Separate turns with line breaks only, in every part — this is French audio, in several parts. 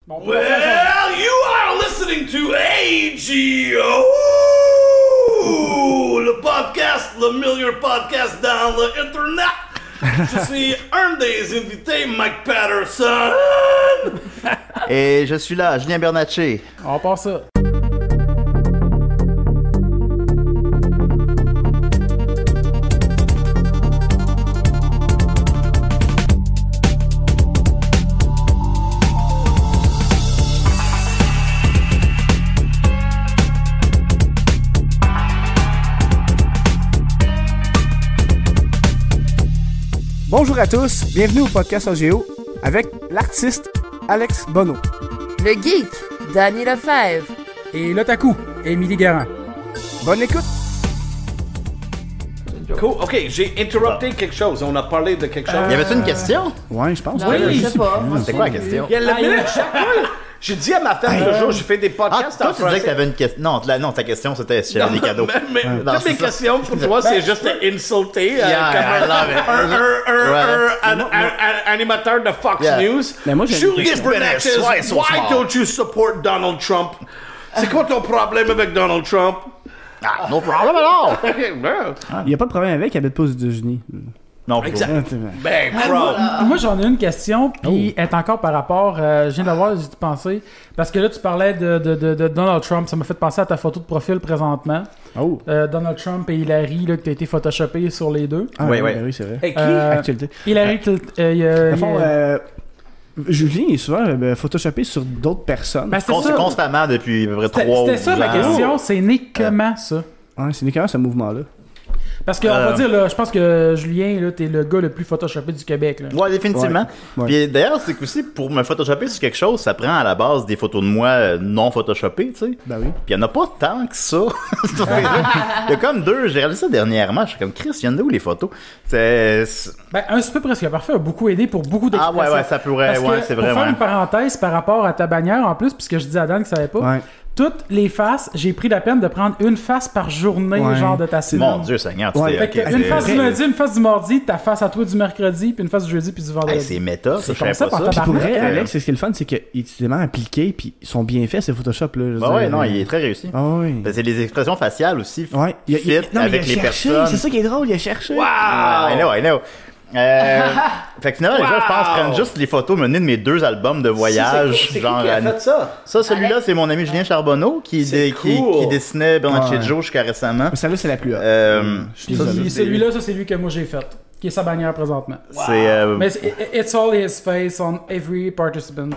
Bon,
Well, you are listening to AGO, le podcast, le meilleur podcast dans l'Internet. Je suis un des invités, Mike Patterson.
Et je suis là, Julien Bernatchez.
on passe ça.
Bonjour à tous, bienvenue au podcast AGO avec l'artiste Alex Bono.
Le geek, Danny Lefebvre.
Et l'otaku, Émilie Garand.
Bonne écoute!
Cool. OK, j'ai interrupté quelque chose. On a parlé de quelque chose.
Y avait-tu une question?
Ouais, je pense.
Oui, je sais pas.
C'est quoi la question?
Il y a le minute chaque fois. J'ai dit à ma femme toujours, j'ai fait des
Ah,
podcasts
toi,
en
tu disais que
français.
t'avais une question. Non, ta question, c'était si j'avais des cadeaux. Non,
Toutes mes
c'est ça.
questions pour toi, c'est juste insulter
Yeah, I love it.
un animateur de Fox
Yeah.
News.
Mais moi, j'ai une
Julius
question.
Bernatchez,
Sois so
why
smart.
don't you support Donald Trump? C'est quoi ton problème avec Donald Trump?
Ah, no problem at all!
Il n'y a pas de problème avec, il habite pas aux États-Unis.
Non,
Exact.
bro.
Ben, bro.
Moi, j'en ai une question, puis elle est encore par rapport. Je viens d'avoir, j'ai pensé. Parce que là, tu parlais de Donald Trump. Ça m'a fait penser à ta photo de profil présentement.
Oh!
Donald Trump et Hillary, là, que tu as été photoshopé sur les deux.
Ah,
Oui,
ouais,
oui.
ben oui, c'est vrai.
Et qui?
Actualité.
Hillary,
Dans le fond, Julien est souvent photoshopé sur d'autres personnes.
ben, c'est ça.
Constamment depuis à peu près 3 ou
C'était ça ma
10 ans.
question. C'est né comment, ça?
Ouais, c'est uniquement ce mouvement-là.
Parce qu'on va dire, là, je pense que Julien, là, t'es le gars le plus photoshopé du Québec. Là.
Ouais, définitivement.
Ouais.
Puis d'ailleurs, c'est qu'aussi, pour me photoshopper sur quelque chose, ça prend à la base des photos de moi non photoshopées, tu sais.
Ben oui.
Puis il y en a pas tant que ça. Il y a comme 2, j'ai réalisé ça dernièrement, je suis comme, Chris, il y en a où les photos?
Ben, un super presque parfait a beaucoup aidé pour beaucoup
Ah
d'expressions.
ouais, ça pourrait,
Parce que,
ouais, c'est vrai,
pour faire
ouais.
une parenthèse par rapport à ta bannière, en plus, puisque je dis à Dan que ça savait pas,
Ouais.
toutes les faces, j'ai pris la peine de prendre une face par journée,
Ouais.
genre de ta semaine.
Mon Dieu Seigneur, tu
Ouais.
sais,
Fait que
ok,
une
c'est-
face du lundi, une face du mardi, ta face à toi du mercredi, puis une face du jeudi, puis du vendredi.
Hey, c'est méta, ça,
C'est
je savais
concept
pas
en
ça.
Puis pour
tabarnak.
vrai, Alex, c'est ce qui est le fun, c'est qu'il est tellement appliqué, puis ils sont bien faits, ces Photoshop, là. je veux
Bah ouais,
dire.
non, il est très réussi.
Ah oui.
Ben, c'est les expressions faciales aussi.
Ouais.
Fit
non, mais
avec
il a
les
cherché,
personnes.
c'est ça qui est drôle, il a cherché.
Wow! I know. Fait que finalement, les gens, je pense, prennent juste les photos menées de mes 2 albums de voyage.
C'est
genre
qui a fait ça?
Ça, celui-là, c'est mon ami Julien Charbonneau qui dessinait Bernatchez
Ouais.
Joe jusqu'à récemment.
Mais celle-là, c'est la plus haute.
Je suis désolé.
Puis celui-là, ça c'est lui que moi j'ai fait, qui est sa bannière présentement.
C'est.
Mais it's all his face on every participant.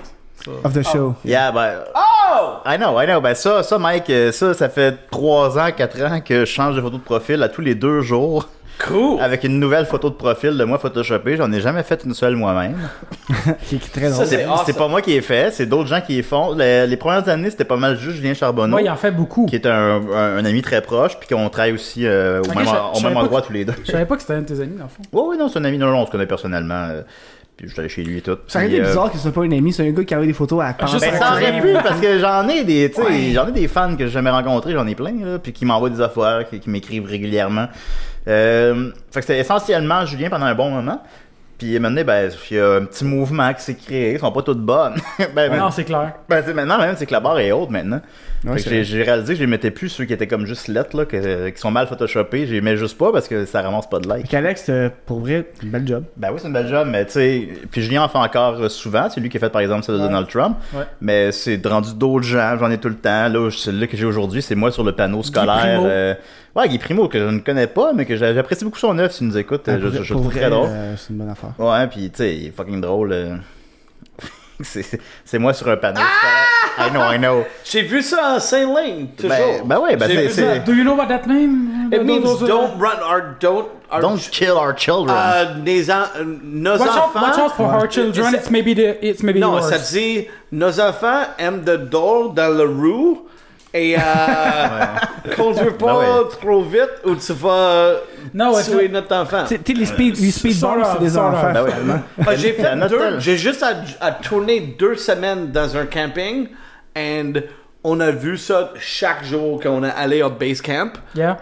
So.
Of the show.
Yeah, ben. Oh! I know. Ben, ça, Mike, ça fait 3 ans, 4 ans que je change de photo de profil à tous les 2 jours.
Cool.
Avec une nouvelle photo de profil de moi photoshopée. J'en ai jamais fait une seule moi-même.
Qui est très drôle.
Ça, c'est awesome.
C'est pas moi qui ai fait, c'est d'autres gens qui les font. Les premières années, c'était pas mal juste Julien Charbonneau.
Moi, il en fait beaucoup.
Qui est un ami très proche, puis qu'on travaille aussi au
Ok,
même
je savais pas
endroit
que-
tous les deux.
Je savais pas que c'était un de tes amis, dans le fond.
Oui, non, c'est un ami. Non, on se connaît personnellement. Puis je suis allé chez lui et tout.
Ça aurait
Puis,
été bizarre que ce soit pas un ami, c'est un gars qui a des photos à
juste
Ben, ça aurait pu, parce que j'en ai des, tu sais, j'en ai des fans que j'ai jamais rencontrés, j'en ai plein, là, puis qui m'envoient des affaires, qui m'écrivent régulièrement. Fait que c'était essentiellement Julien pendant un bon moment. Puis maintenant, ben, il y a un petit mouvement qui s'est créé, ils sont pas toutes bonnes.
Non, c'est clair.
Ben, c'est maintenant, même, c'est que la barre est haute maintenant.
Ouais,
Fait que j'ai réalisé que je les mettais plus ceux qui étaient comme juste lettres, là, qui sont mal photoshopés. Je les mets juste pas parce que ça ramasse pas de likes.
Fait qu'Alex, pour vrai, une belle job.
Ben oui, c'est une belle job, mais tu sais, puis Julien en fait encore souvent. C'est lui qui a fait par exemple celle de Donald Trump.
Ouais.
Mais c'est rendu d'autres gens, j'en ai tout le temps. Là, celui-là que j'ai aujourd'hui, c'est moi sur le panneau scolaire.
Primo.
Ouais, Guy Primo, que je ne connais pas, mais que j'apprécie beaucoup son œuvre s'il nous écoute. Je
Pour
trouve
vrai,
très drôle.
c'est une bonne affaire.
Ouais, puis tu sais, il est fucking drôle. C'est moi sur un panneau scolaire. I know.
J'ai vu ça en Saint-Lin, toujours.
Ben ouais, ben
J'ai vu ça.
Do you know what that means?
It means don't run or
Don't kill our children.
nos
Watch
enfants.
out for our children. It's maybe
Non,
yours.
ça dit nos enfants aiment de dole dans la rue et conduis pas
Ben ouais.
trop vite ou tu vas
Non, ouais,
tuer notre enfant.
Tu sais, les speed
Sort
bumps,
of,
c'est des
sort of.
enfants.
Ben ouais.
finalement.
Ah, j'ai fait
La
j'ai juste à tourner 2 semaines dans un camping and on a vu ça chaque jour qu'on est allé au base camp.
Yeah.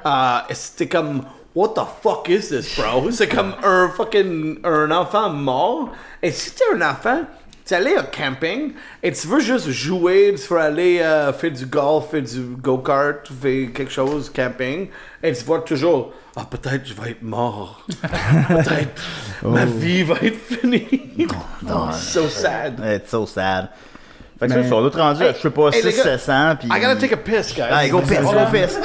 C'était comme what the fuck is this, bro? C'est comme un enfant mort. Et si t'es un enfant, tu es allé au camping et tu veux juste jouer, tu veux aller faire du golf, faire du go-kart, faire quelque chose, camping, et tu vois toujours, peut-être je vais être mort. Peut-être ma vie va être finie. Non, so sad.
It's so sad. Fait que ça, on doit rendu à, je sais pas, 600-700, puis...
I gotta take a piss, guys.
Ah, go piss, go piss.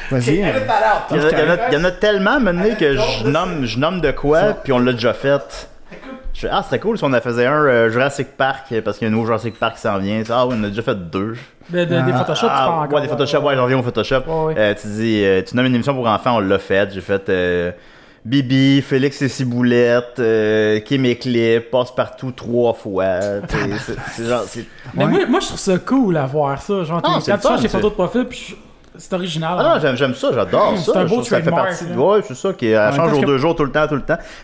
Vas-y.
Edit that out.
Il y en a tellement mené que je nomme de quoi, puis on l'a déjà fait. C'était cool si on en faisait un Jurassic Park, parce qu'il y a un nouveau Jurassic Park qui s'en vient. Oui, on a déjà fait 2.
Des Photoshop, tu parles encore.
Ouais, des Photoshop, ouais, j'en reviens au Photoshop.
Ouais.
Tu dis, tu nommes une émission pour enfants, on l'a fait. J'ai fait Bibi, Félix et Ciboulette, Kim et Clip, Passe-Partout 3 fois. C'est genre...
Mais moi, je trouve ça cool à voir ça. Genre, quand tu changes tes photos de profil, puis c'est original.
Ah non, j'aime ça, j'adore ça.
C'est un beau
ça fait
trademark,
partie.
là.
Ouais, c'est ça, qui change aux 2 jours tout le temps.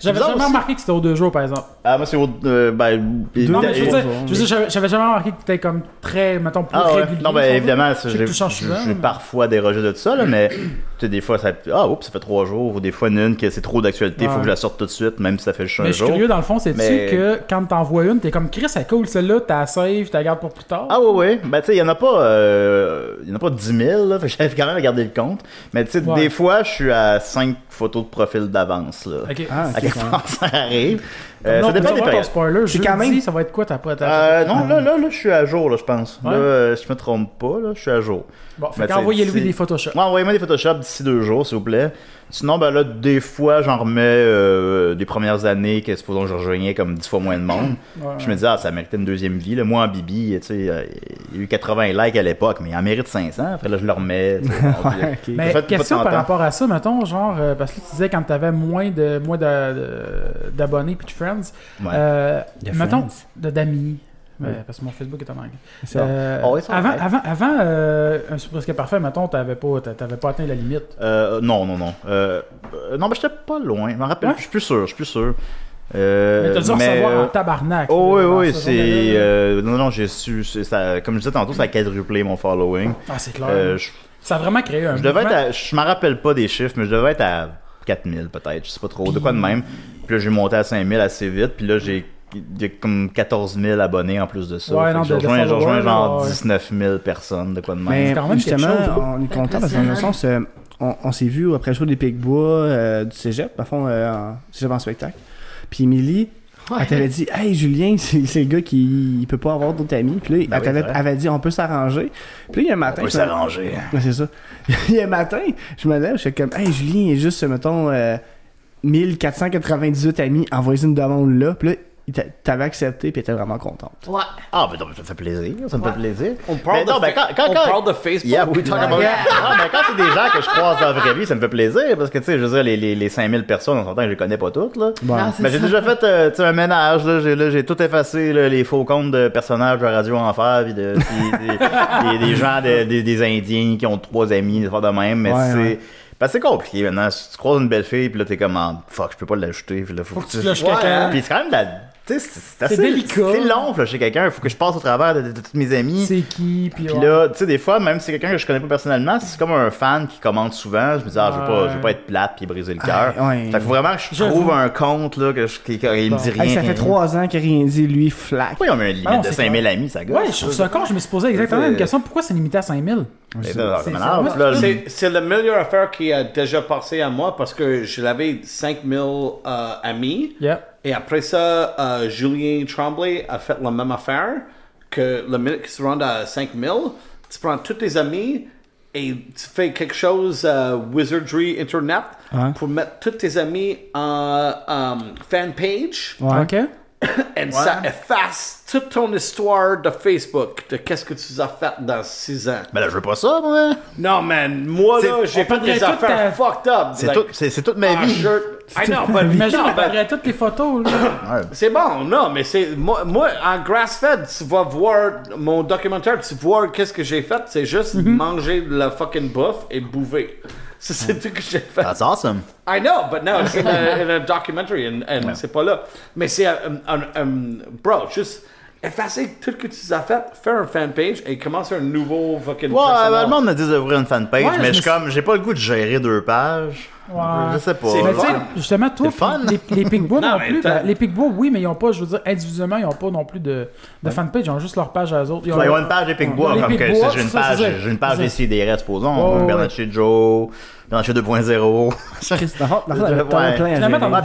J'avais jamais remarqué que c'était aux 2 jours, par exemple.
Ah, moi, c'est au.
Non, mais je veux dire, j'avais jamais remarqué que t'étais comme très, mettons, plus régulier.
Non, ben évidemment,
j'ai
parfois dérogé de ça, là, mais tu sais, des fois, ça fait 3 jours, ou des fois, une que c'est trop d'actualité, faut que je la sorte tout de suite, même si ça fait juste un jour.
Mais je suis curieux, dans le fond, c'est-tu que quand t'envoies une, t'es comme Chris, c'est cool, celle-là, t'as save, t'as garde pour plus tard?
Ah, ouais. Ben, tu sais, il y en a pas 10 000, là, fait que j'avais quand même regardé le compte. Mais tu sais, des fois, je suis à 5 photos de profil d'avance, là.
Ok.
À quel moment ça arrive.
Non,
ça dépend des périodes.
Spoiler,
c'est quand même...
ça va être quoi ta
non, là, je suis à jour, là, je pense.
Ouais.
Là, si je me trompe pas, là, je suis à jour.
Bon, fait qu'envoyez-lui des Photoshop.
Ouais, envoyez-moi des Photoshop d'ici 2 jours, s'il vous plaît. Sinon, ben là, des fois, j'en remets des premières années que supposons que je rejoignais comme 10 fois moins de monde. Je me dis, ça méritait une deuxième vie. Là. Moi, en Bibi, tu sais, il y a eu 80 likes à l'époque, mais il en mérite 500. Après, là, je le remets.
Mais question par rapport à ça, mettons, genre, parce que tu disais quand t'avais moins d'abonnés puis de friends, mettons, d'amis. Parce que mon Facebook est en anglais. Avant un Presque Parfait, mettons, t'avais pas atteint la limite.
Non. Non, mais j'étais pas loin. Je m'en rappelle. Je suis plus sûr.
Mais t'as dû recevoir en tabarnak.
Oh, oui, c'est... non, j'ai su... comme je disais tantôt, ça a quadruplé mon following.
Ah, c'est clair. Ça a vraiment créé un mouvement.
Je m'en rappelle pas des chiffres, mais je devais être à 4000 peut-être, je sais pas trop, de quoi de même. Puis là, j'ai monté à 5000 assez vite, puis là, j'ai comme 14 000 abonnés en plus de ça.
Ouais, non,
j'ai rejoint genre 19 000 personnes, de quoi de même.
Mais
quand même
justement, on est content parce que dans
Impressionnant.
le sens, on s'est vu après le show des Picbois du cégep, à fond, cégep en spectacle. Puis Émilie, elle t'avait dit, hey Julien, c'est le gars qui peut pas avoir d'autres amis. Puis là, elle avait dit, on peut s'arranger. Puis là, il y a un matin.
On peut s'arranger.
Ouais, c'est ça. Il y a un matin, je me lève, je suis comme, hey Julien, il est juste, mettons, 1498 amis, envoyez une demande là. Puis là, t'avais accepté, puis t'étais vraiment contente.
Ouais.
Ah, mais non, ça me fait plaisir. Ça me fait plaisir.
On parle de Facebook.
Yeah, we talk about Ah, mais quand c'est des gens que je croise dans la vraie vie, ça me fait plaisir. Parce que, tu sais, je veux dire, les 5000 personnes, on s'entend que je les connais pas toutes, là.
Ah, c'est
Mais j'ai
ça.
déjà fait tu sais, un ménage, là. J'ai tout effacé, là, les faux comptes de personnages de Radio Enfer, puis des gens, des Indiens qui ont 3 amis, des fois de même. Mais c'est. Parce que c'est compliqué maintenant. Si tu croises une belle fille, puis là, t'es comme, fuck, je peux pas l'ajouter. Puis là, faut que
tu lâches quelqu'un.
Puis c'est quand même c'est assez
délicat.
C'est long, là, chez quelqu'un. Il faut que je passe au travers de tous mes amis.
C'est qui, puis
là, tu sais, des fois, même si c'est quelqu'un que je connais pas personnellement, c'est comme un fan qui commente souvent. Je me dis, je vais pas être plate puis briser le cœur. Fait que faut vraiment que je trouve un compte, là, qu'il me dit rien.
Hey, ça fait 3 ans qu'il a rien dit, lui, flac.
Pourquoi il y a une limite de 5000 amis, ça gosse?
Ouais, je trouve ça con. Je me suis posé exactement la même question. Pourquoi c'est limité à 5000?
C'est la meilleure affaire qui a déjà passé à moi parce que je l'avais 5000 amis.
Yeah.
Et après ça, Julien Tremblay a fait la même affaire que le minute qui se rend à 5000, tu prends tous tes amis et tu fais quelque chose Wizardry Internet pour mettre tous tes amis en fan page.
OK.
Et ça efface toute ton histoire de Facebook, de qu'est-ce que tu as fait dans 6 ans.
Ben là, je veux pas ça, moi.
Non, man. Moi, là, j'ai fait des affaires fucked up.
C'est toute ma vie.
I know, but
Imagine,
no,
on
but
perdrait toutes les photos, là.
c'est bon, non, mais c'est moi en grass-fed, tu vas voir mon documentaire, tu vois qu'est-ce que j'ai fait, c'est juste manger de la fucking bouffe et bouffer. C'est tout que j'ai fait.
That's awesome.
I know, but no, it's in a documentary and c'est pas là. Mais c'est bro, juste effacer tout ce que tu as fait, faire un fanpage et commencer un nouveau fucking
Ouais, le monde me dit d'ouvrir une fanpage,
Ouais,
mais j'ai pas le goût de gérer 2 pages. Je sais pas.
Mais tu sais, justement, toi, les Picbois non plus. Les Picbois, oui, mais ils n'ont pas, je veux dire, individuellement, ils n'ont pas non plus de fanpage. Ils ont juste leur page à eux autres. Ils ont
une page des Picbois, comme que j'ai une page des CDR, supposons. Bernatchez Joe. Bernatchez 2.0.
Finalement,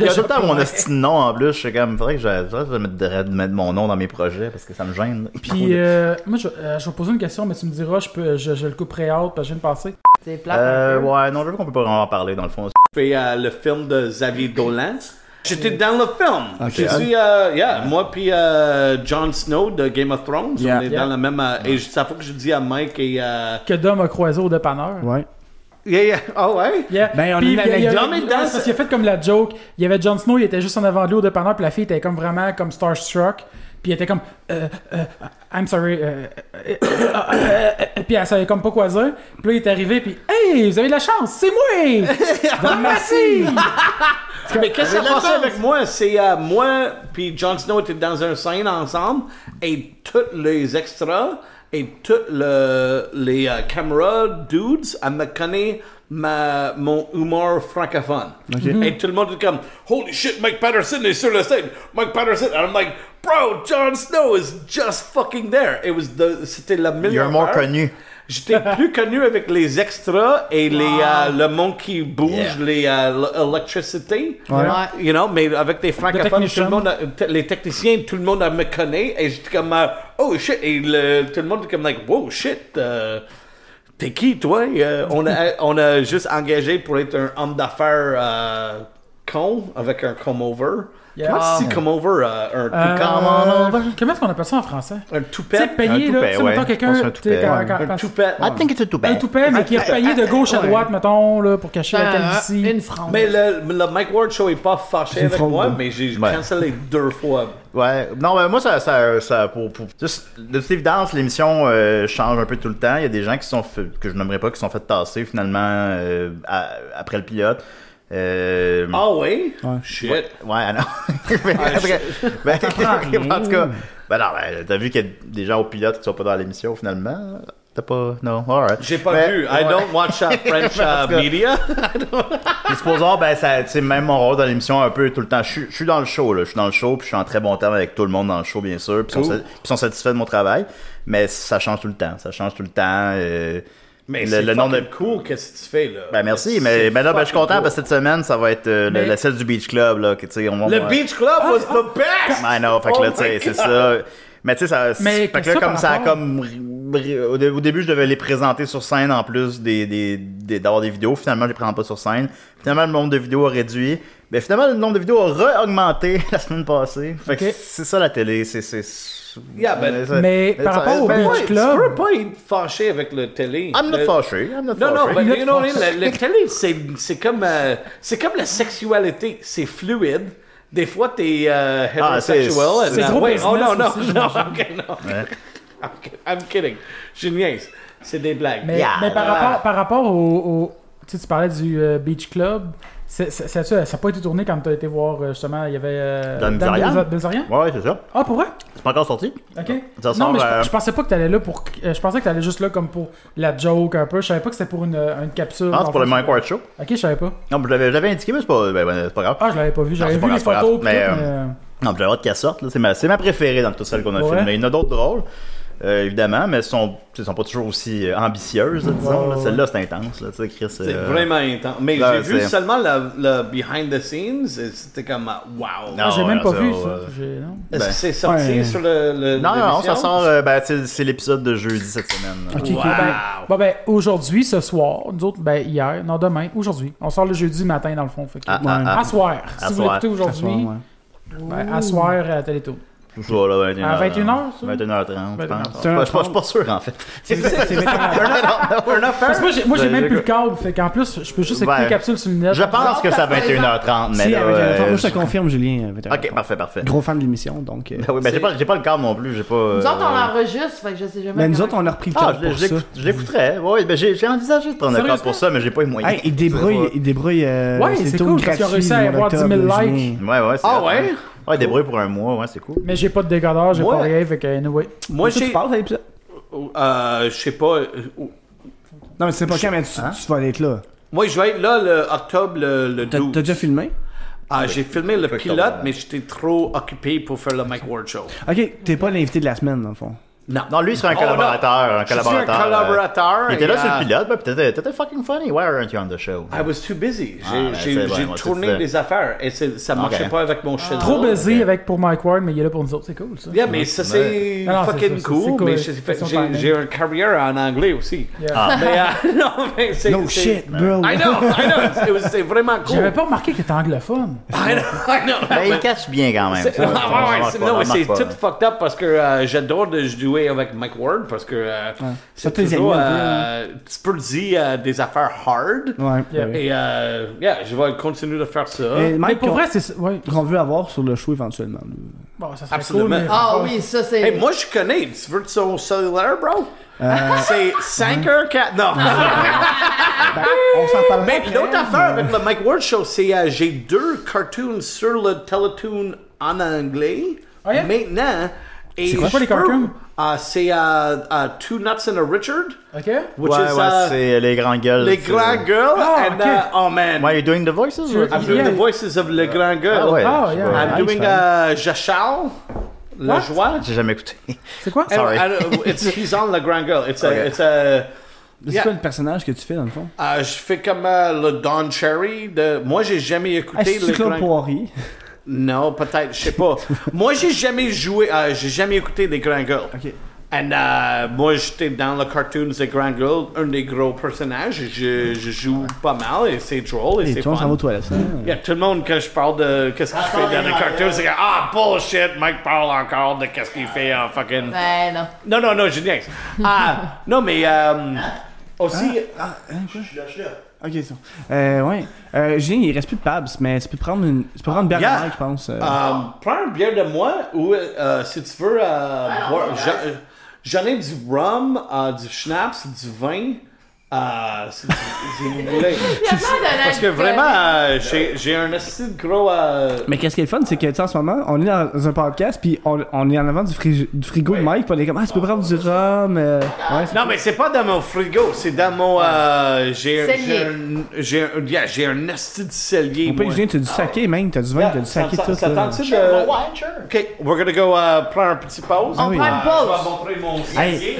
il y a tout le temps mon esti de nom en plus. Je suis comme, faudrait que je mettre mon nom dans mes projets parce que ça me gêne.
Puis, moi, je vais poser une question, mais tu me diras, je le couperai out parce que je viens de passer.
C'est plate.
Ouais, non, je veux qu'on peut pas vraiment en parler dans le fond.
Je fais le film de Xavier Dolan. J'étais dans le film.
Okay.
Je suis, moi puis Jon Snow de Game of Thrones, on est dans la même. Et ça faut que je dis à Mike et.
Que Dom a croisé au dépanneur.
Ouais.
Ah ouais?
Yeah.
Ben, on
puis,
a
parce qu'il a fait comme la joke. Il y avait Jon Snow, il était juste en avant de lui au dépanneur, puis la fille était comme vraiment comme starstruck. Puis elle était comme I'm sorry. Puis elle savait comme pas quoi dire. Puis là, il est arrivé, puis hey, vous avez de la chance, c'est moi! Donc, merci!
Mais qu'est-ce qui s'est passé avec moi? C'est moi puis Jon Snow étaient dans une scène ensemble et tous les extras et tous les caméras dudes, elle me connaît mon humour francophone. Okay. Et tout le monde est comme holy shit, Mike Patterson est sur le stage. Mike Patterson. And I'm like, bro, Jon Snow is just fucking there. C'était la meilleure.
You're more connu.
J'étais plus connu avec les extras et le monde qui bouge, l'électricité. You know, mais avec les francophones, tout le monde, les techniciens, tout le monde me connaît. Et j'étais comme, oh shit. Et tout le monde est comme, like, wow, shit. T'es qui, toi? On a juste engagé pour être un homme d'affaires con avec un come-over.
Yeah.
Comment tu dis come-over?
Comment est-ce qu'on appelle ça en français?
Un toupet.
Tu sais, payé, là. Tu sais, mettons quelqu'un...
Un toupet.
I think it's a toupet.
Un toupet, mais qui est payé de gauche à droite, mettons, là, pour cacher la calvitie.
Une frange.
Mais le Mike Ward Show est pas fâché avec moi, mais j'ai cancellé 2 fois.
Ouais, non, mais moi, ça pour juste, de toute évidence, l'émission change un peu tout le temps. Il y a des gens qui sont que je n'aimerais pas, qui sont fait tasser, finalement, après le pilote.
Ah oui? Shit.
Ouais, non. En tout cas, t'as vu qu'il y a des gens au pilote qui sont pas dans l'émission, finalement? T'as pas... Non, alright.
J'ai pas vu. I don't watch French media.
Puis supposons, c'est même mon rôle dans l'émission un peu tout le temps. Je suis dans le show, là. Je suis dans le show, puis je suis en très bon terme avec tout le monde dans le show, bien sûr. Puis ils sont satisfaits de mon travail. Mais ça change tout le temps.
Mais le nom de cool, qu'est-ce que tu fais, là?
Ben merci, mais là, je suis content parce que cette semaine, ça va être la celle du Beach Club, là.
Le Beach Club was the best!
I know, fait que là, tu sais, c'est ça. Mais tu sais, ça. Fait que là, comme ça a comme. Au début, je devais les présenter sur scène en plus d'avoir des vidéos. Finalement, je les présente pas sur scène. Finalement, le nombre de vidéos a réduit. Mais finalement, le nombre de vidéos a re-augmenté la semaine passée. Fait que c'est ça la télé.
Mais par rapport au Beach Club.
Tu peux pas être fâché avec le télé.
I'm not fâché.
Non, le télé, c'est comme la sexualité. C'est fluide. Des fois, t'es hétérosexuel.
C'est trop business.
Oh non. I'm kidding. Je niaise. C'est des blagues.
Mais par rapport au tu parlais du Beach Club. Ça n'a pas été tourné quand tu as été voir, justement, il y avait...
Dan
Bilzerian?
Ouais, c'est ça.
Ah, pour vrai?
C'est pas encore sorti.
OK. Non, mais je pensais pas que tu allais là pour... Je pensais que tu allais juste là comme pour la joke un peu. Je savais pas que c'était pour une capsule.
Ah, c'est pour le Mike Ward Show.
OK, je savais pas.
Non, je l'avais indiqué, mais c'est pas grave.
Ah, je l'avais pas vu. J'avais vu les photos. Mais...
Non, j'ai hâte qu'elle sorte. C'est ma préférée dans toutes celles qu'on a filmées. Il y en a d'autres drôles. Évidemment, mais elles sont pas toujours aussi ambitieuses, disons. Là. Celle-là, c'est intense. Là, Chris,
c'est vraiment intense. Mais j'ai vu seulement le behind the scenes, c'était comme wow.
Non, j'ai même pas vu ça.
Est-ce que c'est sorti sur le
Non, ça sort. C'est l'épisode de jeudi cette semaine.
Ok, wow. Aujourd'hui, ce soir, nous autres, hier, non, demain, aujourd'hui. On sort le jeudi matin, dans le fond. À soir. Si vous l'écoutez aujourd'hui, à soir à Télétoon.
Ça, là,
à 21h, ça?
21h30, je pense. Je suis pas sûr, en fait.
C'est moi, j'ai même plus le câble. Fait qu'en plus, je peux juste écouter les capsules sur le net.
Je pense que c'est à 21h30, mais là...
Moi, je te confirme, Julien.
Ok, parfait.
Gros fan de l'émission, donc...
Oui, mais j'ai pas le câble non plus, j'ai pas...
Nous autres, on l'enregistre, fait que je sais jamais...
Mais nous autres, on a repris le câble pour ça.
Je l'écouterais. Oui, j'ai envisagé de prendre le câble pour ça, mais j'ai pas eu moyen.
Il débrouille...
Ouais, c'est cool, parce qu'ils ont réussi à avoir 10 000 likes.
Ouais,
ah ouais?
Ouais, débrouille pour un mois, ouais, c'est cool.
Mais j'ai pas de décodeur, j'ai pas rien, fait que anyway.
Moi,
tu parles à l'épisode?
Je sais pas.
Non, mais c'est pas quand, mais tu vas être là.
Moi, je vais être là le octobre, le 12.
T'as déjà filmé?
J'ai filmé le pilote, mais j'étais trop occupé pour faire le Mike Ward Show.
Ok, t'es pas l'invité de la semaine, dans le fond.
Non, lui, c'est un collaborateur.
Je suis un collaborateur.
Il était là sur le pilote, puis t'étais fucking funny. Why aren't you on the show?
I was too busy. J'ai tourné des affaires et ça marchait pas avec mon schedule.
Trop busy pour Mike Ward, mais il est là pour nous autres, c'est cool ça.
Yeah, mais ça c'est fucking cool. Mais j'ai une carrière en anglais aussi. Mais c'est...
No shit, bro.
I know. C'est vraiment cool.
J'avais pas remarqué que t'es anglophone.
I know.
Mais il cache bien quand même.
Non, mais c'est tout fucked up parce que j'adore de jouer avec Mike Ward parce que c'est toujours tu peux dire des affaires hard et je vais continuer de faire ça.
Mais pour vrai c'est qu'on veut avoir sur le show éventuellement.
Bon, ça serait
absolument
cool.
Oui, ça c'est.
Hey, moi je connais. Tu veux son cellulaire, bro? C'est 5h4. Non.
On s'en parle.
Mais l'autre affaire avec le Mike Ward Show, c'est j'ai 2 cartoons sur le Teletoon en anglais. Maintenant.
C'est quoi les cartoons?
C'est Two Nuts and a Richard.
OK.
C'est les grands gueules.
Les grands gueules. Oh man.
Why are you doing the voices?
I'm doing the voices of les grands gueules. I'm doing Jachal. Le joie.
J'ai jamais écouté.
C'est quoi?
Sorry.
He's on le grand gueule.
C'est quoi le personnage que tu fais dans le fond?
Je fais comme le Don Cherry. Moi, j'ai jamais écouté
le Claude Poirier.
Non, peut-être, je sais pas. Moi, j'ai jamais écouté des Grands Girls.
OK.
Et moi, j'étais dans le cartoon des Grands Girls, un des gros personnages. Je joue pas mal et c'est drôle et c'est fun.
Et toi, on s'en va aux toilettes.
Tout le monde, quand je parle de qu'est-ce que je fais dans les cartoons, c'est que bullshit, Mike parle encore de qu'est-ce qu'il fait en fucking...
Ben non.
Non, je niaise. Non, mais aussi...
Je suis là.
Ok, ça. Julien, il reste plus de Pabs, mais tu peux prendre une bière de Mike, je pense.
Prends une bière de moi ou si tu veux boire. J'en ai du rhum, du schnapps, du vin. Si vous voulez. Parce que vraiment, j'ai un assez gros.
Mais qu'est-ce qui est le fun, c'est que en ce moment, on est dans un podcast, puis on est en avant du frigo de Mike, puis on est comme, tu peux prendre du rhum.
Non, mais c'est pas dans mon frigo, c'est dans mon. J'ai un asti de cellier.
On peut Julien, t'as du saké, même, t'as du vin, t'as du saké, tout.
Ça tente-tu de. Ok, we're gonna go prendre un petit pause.
On prend une pause.
Je vais montrer mon cellier.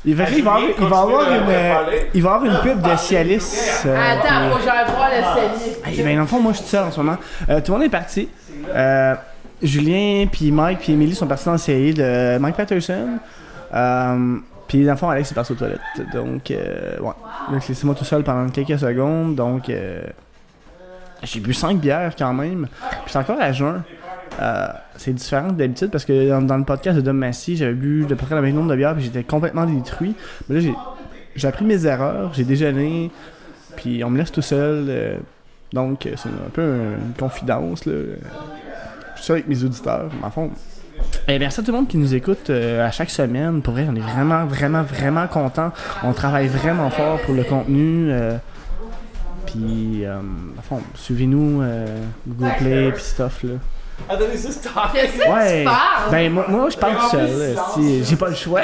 Il va avoir une pub de Cialis.
Attends, faut que j'aille voir le cellier.
Ben, dans le fond, moi, je suis seul en ce moment. Tout le monde est parti. Julien, puis Mike, puis Emily sont partis dans le cellier de Mike Patterson. Puis dans le fond, Alex est parti aux toilettes. Donc, Donc, c'est moi tout seul pendant quelques secondes. Donc, j'ai bu 5 bières quand même. Puis c'est encore à jeun. C'est différent d'habitude parce que dans le podcast de Dom Massy, j'avais bu de peu près le même nombre de bières puis j'étais complètement détruit. Mais là, j'ai appris mes erreurs, j'ai déjeuné, puis on me laisse tout seul. Donc, c'est un peu une confidence. Là. Je suis seul avec mes auditeurs, mais en fond. Merci à tout le monde qui nous écoute à chaque semaine. Pour vrai, on est vraiment, vraiment, vraiment contents. On travaille vraiment fort pour le contenu. Puis, en fond, suivez-nous, Google Play, puis stuff, là.
Qu'est-ce que tu parles?
Ben, moi, je parle tout seul, là. J'ai pas le choix.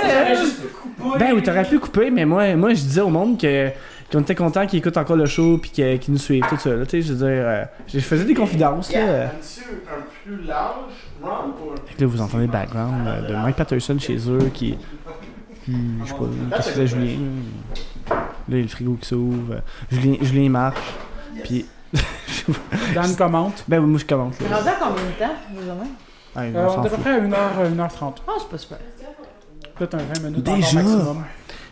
Ben, oui, t'aurais pu couper, mais moi, je disais au monde qu'on était content qu'ils écoutent encore le show, puis qu'ils nous suivent, tout ça, là. Tu sais, je veux dire, je faisais des confidences, là.
Un plus large run pour...
Là, vous entendez le background de Mike Patterson chez eux qui je sais pas, qu'est-ce que c'est Julien? Là, il y a le frigo qui s'ouvre. Julien marche. Puis.
Dan commente.
Ben oui, moi je commente.
On a combien de temps,
on est à peu près à 1h30.
Ah, c'est pas super.
Peut-être un 20 minutes.
Déjà!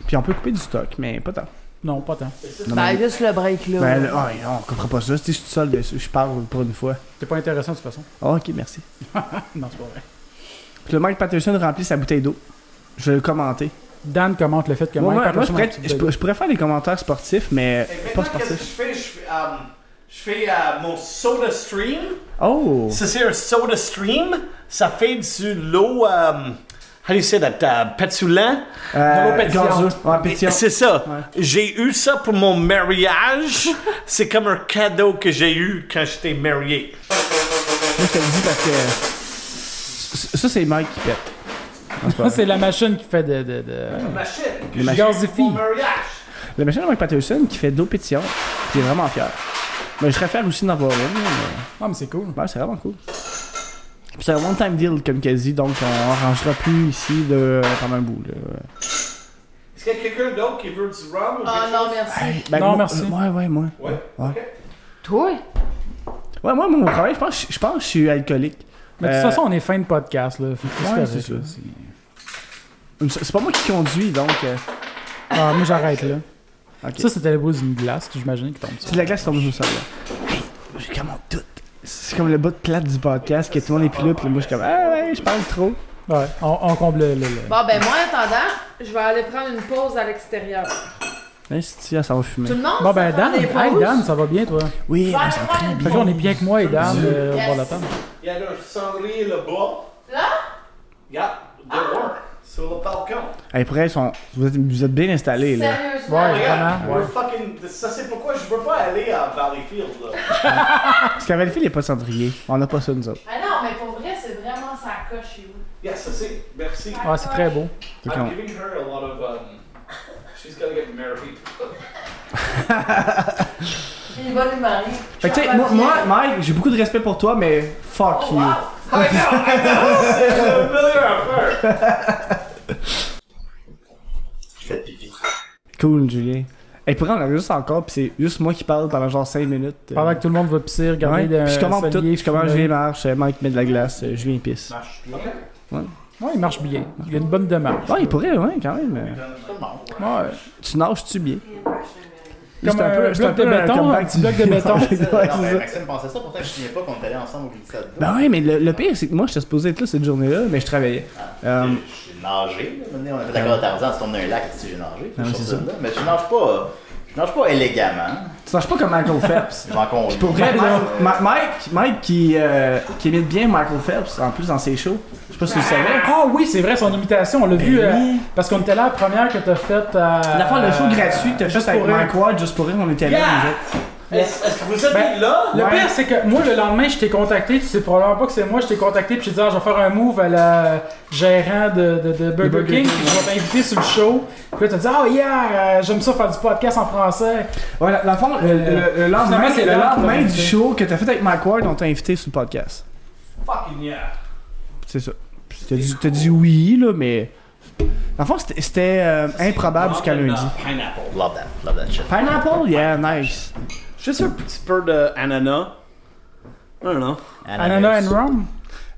Puis on peut couper du stock, mais pas tant.
Non, pas tant.
Ben, juste le break là.
Ben, on coupera pas ça. Si je suis tout seul, je parle pour une fois.
C'est pas intéressant de toute façon.
Ok, merci.
Non, c'est pas vrai.
Puis le Mike Patterson remplit sa bouteille d'eau. Je vais le commenter.
Dan commente le fait que Mike Patterson...
je pourrais faire des commentaires sportifs, mais pas sportifs.
Je fais mon soda stream.
Oh!
Ça, c'est un soda stream. Ça fait de l'eau... how do you say that? Pétulant?
De l'eau pétillante. Ouais, pétillante.
C'est ça.
Ouais.
J'ai eu ça pour mon mariage. C'est comme un cadeau que j'ai eu quand j'étais marié.
Moi, je te le dis parce que... Ça, c'est Mike qui pète.
Ça, c'est la machine qui fait de...
Machine.
Le gazifie.
Mon mariage.
La machine de Mike Patterson qui fait de l'eau pétillante. Puis il est vraiment fier. Mais je serais fier aussi d'en avoir une.
Ah, mais c'est cool.
Ouais, c'est vraiment cool. Puis c'est un one-time deal comme quasi, donc on rangera plus ici pendant un bout. Là.
Est-ce qu'il y a quelqu'un d'autre qui veut du rhum ou
Ah non, merci.
Hey,
non, merci.
Ouais, moi.
Ouais. Okay.
Toi?
Ouais, moi, mon travail, je pense que je suis alcoolique.
Mais de toute façon, on est fin de podcast, là.
Ouais, c'est ça. C'est pas moi qui conduis, donc...
Ah, moi, j'arrête, là.
Okay.
Ça, c'était le bout d'une glace, j'imagine, qui tombe sur.
C'est de la glace qui tombe sur ça, là. Hey, j'ai comme tout. C'est comme le bout de plate du podcast, que tout le monde est plus là, puis moi, je suis comme, ah ouais, je parle trop.
Ouais, on comble le...
Bon, ben moi, en attendant, je vais aller prendre une pause à l'extérieur.
Ça va fumer.
Tout le monde?
Bon, ben Dan, hey Dan, ça va bien, toi?
Oui, ça va très bien.
Fait qu'on est bien que moi et Dan, au bord de la table.
Il y a le cendrier là-bas.
Là?
Yeah, dehors. Sur le balcon.
Hey, pour elle, vous êtes bien installés, là.
Sérieusement?
Ouais,
Regarde,
vraiment.
ça, c'est pourquoi je veux pas aller à Valleyfield, là.
Parce qu'à Valleyfield, il n'y a pas de cendrier. On n'a pas ça, nous autres.
Ah non, mais pour vrai, c'est vraiment ça coche chez vous.
Yes, ça c'est. Merci.
Ah, c'est très beau.
I'm giving her a lot of, she's gonna get married.
Il va lui marier.
Fait que tu sais, moi, Mike, j'ai beaucoup de respect pour toi, mais fuck you.
Wow.
I know, c'est un million affaire.
Je fais pipi.
Cool, Julien. Hey, pour on juste encore, pis c'est juste moi qui parle pendant genre 5 minutes.
Pendant que tout le monde va pisser, regarder
ouais, je commande tout,
cellier,
je commande Julien marche, Mike met de la glace, Julien pisse.
Marche bien.
Ouais.
Ouais, il marche bien. Il a une bonne démarche.
Ouais, il pourrait, ouais, quand même.
Ouais.
Tu nages-tu bien?
Comme un bloc de béton, un petit bloc de béton.
Maxime pensait ça, pourtant je ne souviens pas qu'on est allés ensemble au glissade.
Ben ouais, mais le pire, c'est que moi, j'étais supposé être là cette journée-là, mais je travaillais.
J'ai nagé. On a fait la corde à Tarzan, c'est tombé un lac si j'ai nagé. C'est ça. Mais je nage pas élégamment.
Tu nages pas comme Michael Phelps.
Je m'en conduis.
Pour vrai, Mike qui imite bien Michael Phelps, en plus dans ses shows. Je sais pas si tu le savais.
Ah oui, c'est vrai, son imitation, on l'a vu. Parce qu'on était là la première que t'as faite à.
La fois, le show gratuit que t'as fait avec Mike Ward, juste pour rire, on était là, nous autres.
Est-ce que vous êtes là?
Le pire, c'est que moi, le lendemain, je t'ai contacté. Tu sais probablement pas que c'est moi. Je t'ai contacté. Puis j'ai dit, je vais faire un move à la gérant de Burger King. Puis je vais t'inviter sur le show. Puis là, t'as dit, oh yeah, j'aime ça faire du podcast en français.
Ouais, dans le fond, le lendemain du show que t'as fait avec Mike Ward, on t'a invité sur le podcast.
Fucking yeah.
C'est ça. T'as dit oui, là, mais. Dans le fond, c'était improbable jusqu'à lundi.
Pineapple. Love that shit.
Pineapple? Yeah, nice.
Juste un petit peu d'ananas. I don't know.
Ananas and rum?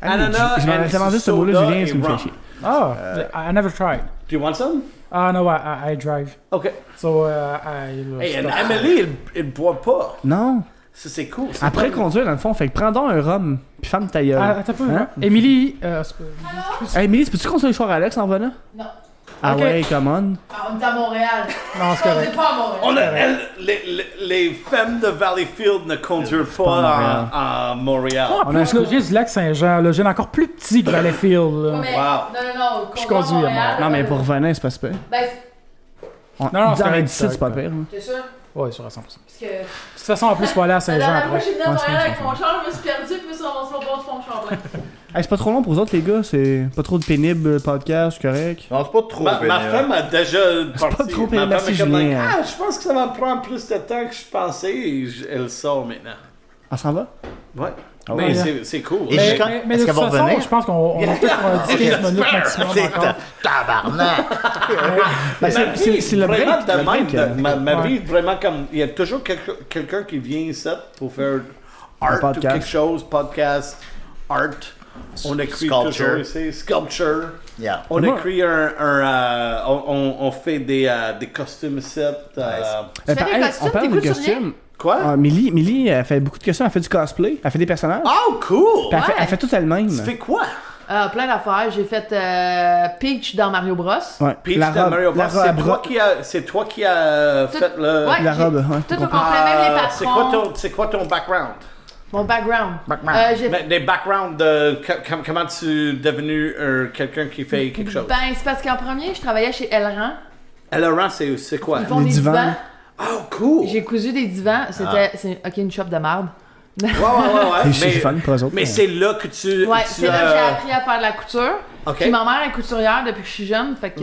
Ananas
je m'avais demandé ce mot-là, Julien, ça me fait chier.
Oh, I never tried.
Do you want some?
No, I drive.
Okay.
So,
Hey, Emily, elle boit pas.
Non.
Ça, c'est cool.
Après conduire, dans le fond, fait que prends donc un rhum, puis ferme ta gueule.
Attends un peu. Hein? Émilie,
hey, Émilie, peux-tu conduire le soir à Alex en venant?
Non.
Ah okay. Ouais, come on.
Ah, on est à Montréal.
Non, c'est correct.
On est pas à Montréal.
Les femmes de Valleyfield ne conduisent pas à Montréal.
On a un j'ai du lac Saint-Jean, là. J'ai encore plus petit que Valleyfield. Là.
Mais,
wow.
Non.
Je conduis à Montréal.
Non, mais pour revenir, c'est pas super.
Ben,
non,
c'est 17, c'est pas pire.
T'es sûr?
Ouais, sûr à 100%.
Parce que...
De toute façon, en plus, il faut aller à Saint-Jean.
Moi, j'ai venu à Montréal avec mon char, je me suis perdu, puis je me suis ramassé au bord du pont Champlain.
Hey, c'est pas trop long pour vous autres, les gars. C'est pas trop de pénible podcast, correct.
Non, c'est pas trop pénible.
Ma femme a déjà parti.
Pas trop pénible, merci Julien.
Je pense que ça va me prendre plus de temps que je pensais et elle sort maintenant.
Elle s'en va?
Ouais.
Oh,
mais
ouais.
c'est cool.
Mais de toute façon, je pense qu'on a peut-être 10-15 minutes maximum encore.
Tabarnak!
C'est le break.
Ma vie, vraiment, comme il y a toujours quelqu'un qui vient ici pour faire art ou quelque chose, podcast, art. On écrit toujours ici, sculpture.
Yeah.
On écrit on fait des costumes ici.
On parle de costumes.
Quoi?
Millie, elle fait beaucoup de costumes, elle fait du cosplay, elle fait des personnages.
Oh, cool!
Puis elle fait tout elle-même.
Tu fais quoi?
Plein d'affaires. J'ai fait Peach dans Mario Bros.
Ouais.
Peach dans Mario Bros. C'est toi qui as fait le...
Ouais,
la robe. Ouais.
Tout au complet, même les patrons.
C'est quoi ton background?
Mon background.
Des backgrounds de comment tu es devenu quelqu'un qui fait quelque chose?
Ben, c'est parce qu'en premier, je travaillais chez Elran.
Elran, c'est quoi?
Ils font des divans.
Oh, cool!
J'ai cousu des divans. C'est une shop de marde.
Ouais.
C'est fun pour eux autres.
Mais c'est là que tu...
Ouais, c'est là que j'ai appris à faire de la couture.
OK.
Puis ma mère est couturière depuis que je suis jeune, fait que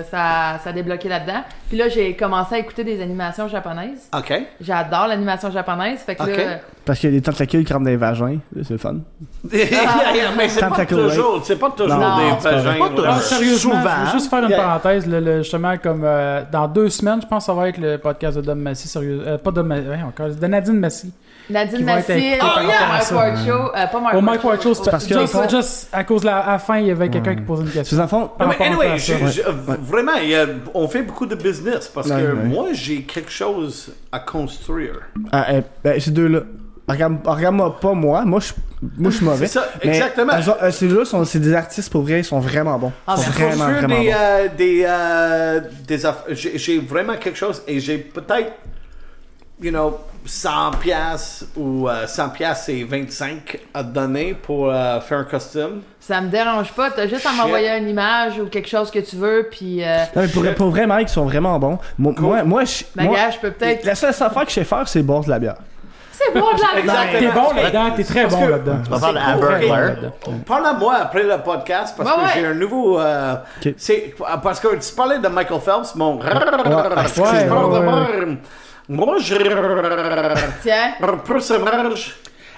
ça a débloqué là-dedans. Puis là, j'ai commencé à écouter des animations japonaises.
OK.
J'adore l'animation japonaise, fait que
OK.
là...
Parce qu'il y a des tentacules qui rentrent dans les vagins. C'est le fun.
Mais c'est pas
Tentacle
toujours, c'est pas toujours
Non,
des
c'est
vagins.
pas toujours.
là.
Ah, sérieusement,
Souvent.
je veux juste faire une
Yeah.
parenthèse, justement, comme dans 2 semaines, je pense que ça va être le podcast de Dom Massy, sérieux. Pas Dom Massy, encore, de Nadine Massy.
Nadine
Qui vont être
Massy,
écoutés par rapport à
Mike
ça.
Ward Show, pas Mike
Au Mike White Show, c'est
parce que
juste à cause de la fin, il y avait quelqu'un qui posait une
Parce
question.
que, dans le fond,
Par
Mais
rapport à
anyway,
ça.
vraiment, on fait beaucoup de business parce que
Ouais.
moi, j'ai quelque chose à construire.
ces deux-là. Regarde-moi pas moi. Moi, je suis mauvais.
C'est ça,
Mais
exactement.
Ces-là, c'est des artistes pour vrai. Ils sont vraiment bons.
Ah,
Ils sont
ben,
vraiment,
Construire
vraiment bons.
des affaires. J'ai vraiment quelque chose et j'ai peut-être, 100 piastres ou 100 piastres et 25 à te donner pour faire un costume.
Ça me dérange pas, t'as juste à
Shit.
m'envoyer une image ou quelque chose que tu veux, puis...
Non, mais pour vrai, Mike, ils sont vraiment bons. Moi,
gars, je peux peut-être...
la seule affaire que je sais faire, c'est boire de la bière.
C'est bon de la
Exactement.
T'es bon là-dedans, t'es très
Parce
bon
que-
là-dedans.
On va faire de
Très
Amber
bon
Alert.
là-dedans.
Parle-moi après le podcast parce que
Ouais.
j'ai un nouveau.
Ok.
C'est parce que tu parlais de Michael Phelps, mon.
ouais.
Moi, je.
Tiens.
Un personnage.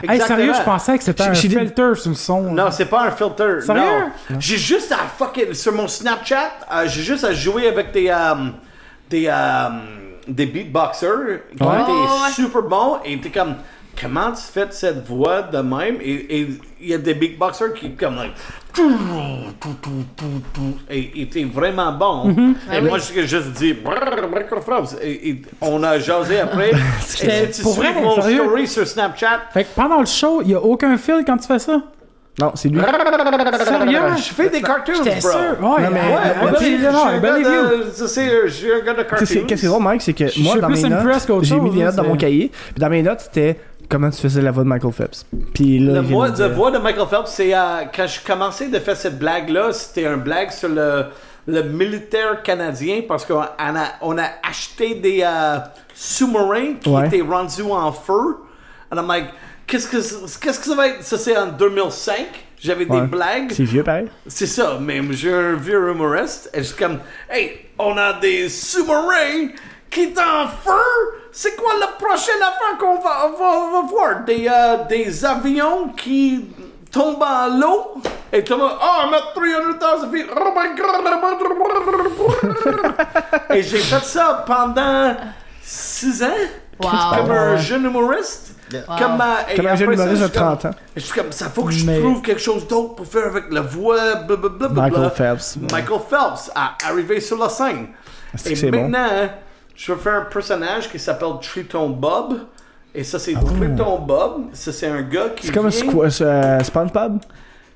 Hey, sérieux, je
Exactement.
pensais que c'était un
J'ai dit-
filter sur le son.
Non, c'est pas un filter.
Sérieux?
Non. J'ai juste à fucking. Sur mon Snapchat, j'ai juste à jouer avec des beatboxers qui
Ouais.
étaient
Ouais.
super bons et t'es comme. Comment tu fais cette voix de même? Et il y a des beatboxers qui comme like, et t'es vraiment bon. Et
Ah
moi,
oui.
je juste dis Michael Phelps. Et on a jasé après. Et si tu
Pour
suis
vrai,
mon
sérieux?
story sur Snapchat,
Fait que pendant le show, il n'y a aucun fil quand tu fais ça.
Non, c'est lui.
Sérieux?
je fais des cartoons,
J'étais
bro.
sûr. Ouais,
Non, mais-
I believe you.
Je suis un gars de cartoons.
Qu'est-ce qui est drôle, Mike, c'est que
Je
moi,
suis
dans
plus
mes
impressed qu'autre
notes, j'ai mis
chose,
des
là,
notes dans mon
c'est-
cahier. Puis dans mes notes, c'était comment tu faisais la voix de Michael Phelps. Puis là,
La
il vient de dire-
voix de Michael Phelps, c'est quand je commençais de faire cette blague-là, c'était une blague sur le militaire canadien parce qu'on a acheté des sous-marins qui
Ouais.
étaient rendus en feu. And I'm like, qu'est-ce que ça va être? Ça, c'est en 2005. J'avais des
Ouais.
blagues.
C'est vieux, pareil.
C'est ça, mais j'ai un vieux humoriste. Et je suis comme, hey, on a des sous-marins qui sont en feu. C'est quoi la prochaine affaire qu'on va voir? Des avions qui tombent en l'eau. Et tout le monde, oh, I'm at 300,000 feet. Oh my God. Et j'ai fait ça pendant 6 ans.
Wow.
Comme un jeune humoriste.
Wow.
Et
Comme un jeune
après ça,
humoriste de
je suis comme-
30 ans.
je suis comme, ça faut que je
Mais-
trouve quelque chose d'autre pour faire avec la voix, blablabla.
Michael Phelps.
Michael Phelps a arrivé sur la scène.
Est-ce
Et
que c'est bon?
maintenant, je vais faire un personnage qui s'appelle Triton Bob. Et ça, c'est Triton Bob. Ça, c'est un gars qui
C'est comme
vient...
SpongeBob?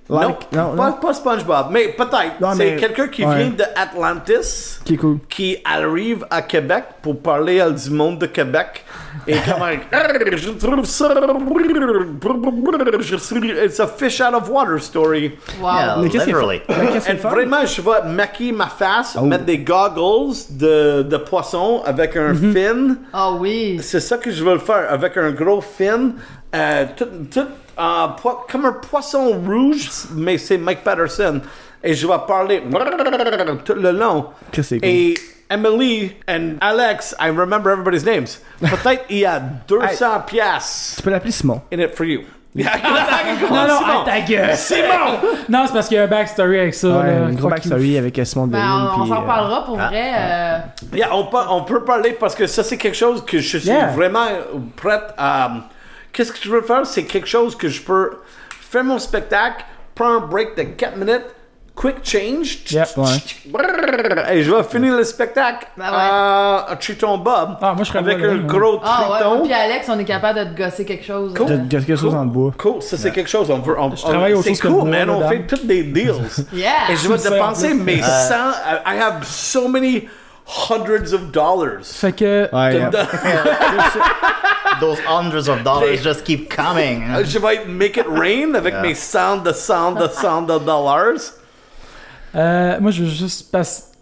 Non,
non.
pas SpongeBob, mais peut-être.
Non,
C'est
mais-
quelqu'un qui
ouais.
vient de Atlantis.
Qui est cool.
Qui arrive à Québec pour parler du monde de Québec. Et comment je trouve ça. It's a fish out of water story.
Wow.
Yeah,
Mais qu'est-ce qu'il
literally.
Mais qu'est-ce
Et
qu'il fait?
vraiment, je vais maquiller ma face,
Oh.
mettre des goggles de poisson avec un fin.
Oh oui.
C'est ça que je veux le faire, avec un gros fin. Tout comme un poisson rouge, mais c'est Mike Patterson. Et je vais parler tout le long.
Que c'est cool.
Et Emily and Alex, I remember everybody's names. Peut-être il y a 200 piastres
Tu peux l'appeler Simon.
in it for you.
Non, non,
Simon.
ta gueule.
Simon!
Non, c'est parce qu'il y a un backstory avec ça.
Ouais,
là.
une gros
Fuck you.
backstory avec Simon
Ben,
Deville.
on
puis,
s'en reparlera pour vrai.
Yeah, on peut parler parce que ça, c'est quelque chose que je suis
Yeah.
vraiment prête à... Qu'est-ce que je veux faire? C'est quelque chose que je peux faire mon spectacle, prendre un break de 4 minutes, quick change,
Yep,
et je vais finir le spectacle
Ben ouais.
à Triton Bob
Ah, moi, je serais
avec
là,
un
là.
gros
Ah ouais,
triton.
moi puis Alex, on est capable de te gosser quelque chose.
Cool.
De quelque chose en bois.
Cool, ça c'est quelque chose.
Je travaille autre
c'est
chose que le
cool,
bois,
man. On
madame.
fait toutes des deals.
Yeah.
Et je vais
Tu le sais, en
dépenser
plus.
mes 100. I have so many hundreds of dollars.
Fait que.
Ouais, yeah.
Those hundreds of dollars just keep coming.
Je vais make it rain avec mes 100 de dollars.
Moi, je veux juste.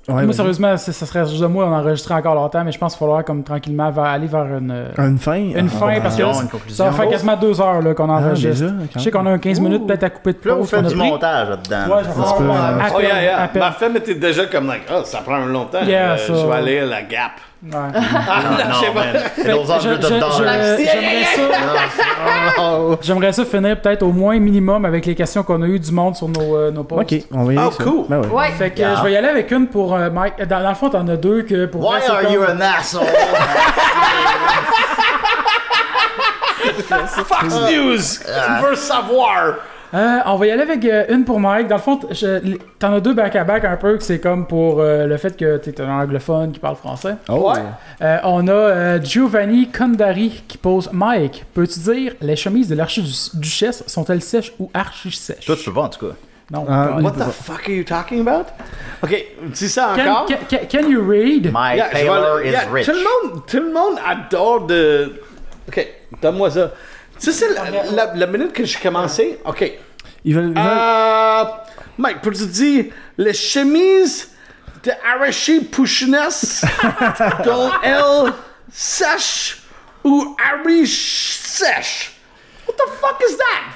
Ouais,
moi,
vas-y.
sérieusement, ça serait juste de moi, on enregistrerait encore longtemps, mais je pense qu'il va falloir comme tranquillement aller vers
Une fin?
une fin, parce que là,
Une conclusion.
ça va faire quasiment 2 heures là, qu'on enregistre.
déjà?
Je sais qu'on a un 15 minutes peut-être à couper de
Puis là, vous
pause. qu'on
faites
a
du
pris.
montage là-dedans.
Ouais, genre,
peu,
à
Oh,
peine,
yeah, yeah.
à peine.
Ma femme était déjà comme, like, oh, ça prend longtemps.
Yeah, ça-
Je vais aller à la Gap.
Ouais.
Non,
je sais pas.
man. Those hundreds of dollars.
J'aimerais ça finir peut-être au moins minimum avec les questions qu'on a eues du monde sur nos posts.
Ok, on va y aller.
Oh,
ça.
cool.
Ben ouais.
Ouais.
Fait que je vais y aller avec une pour Mike. Dans le fond, t'en as deux que pour
Why
vrai, c'est
are
comme-
you an asshole?
Fox News veut savoir.
On va y aller avec une pour Mike. Dans le fond, t'en as deux back-à-back un peu, que c'est comme pour le fait que t'es un anglophone qui parle français.
Oh.
Ouais.
On a Giovanni Condari qui pose Mike, peux-tu dire les chemises de l'archiduchesse sont-elles sèches ou archi-sèches?
Toi, tu peux pas, en tout cas.
Non.
Ah,
What the fuck are you talking about? Ok, dis ça encore.
Can you read?
My
Yeah, je vais
Taylor
le-
is
yeah,
rich.
Tout le monde adore de. Ok, donne-moi ça. Tu sais, c'est la minute que j'ai commencé. Ok.
Ils veulent.
Mike, peux-tu dire les chemises de Arashi Pouchiness dont elle sèche ou Arish sèche? What the fuck is that?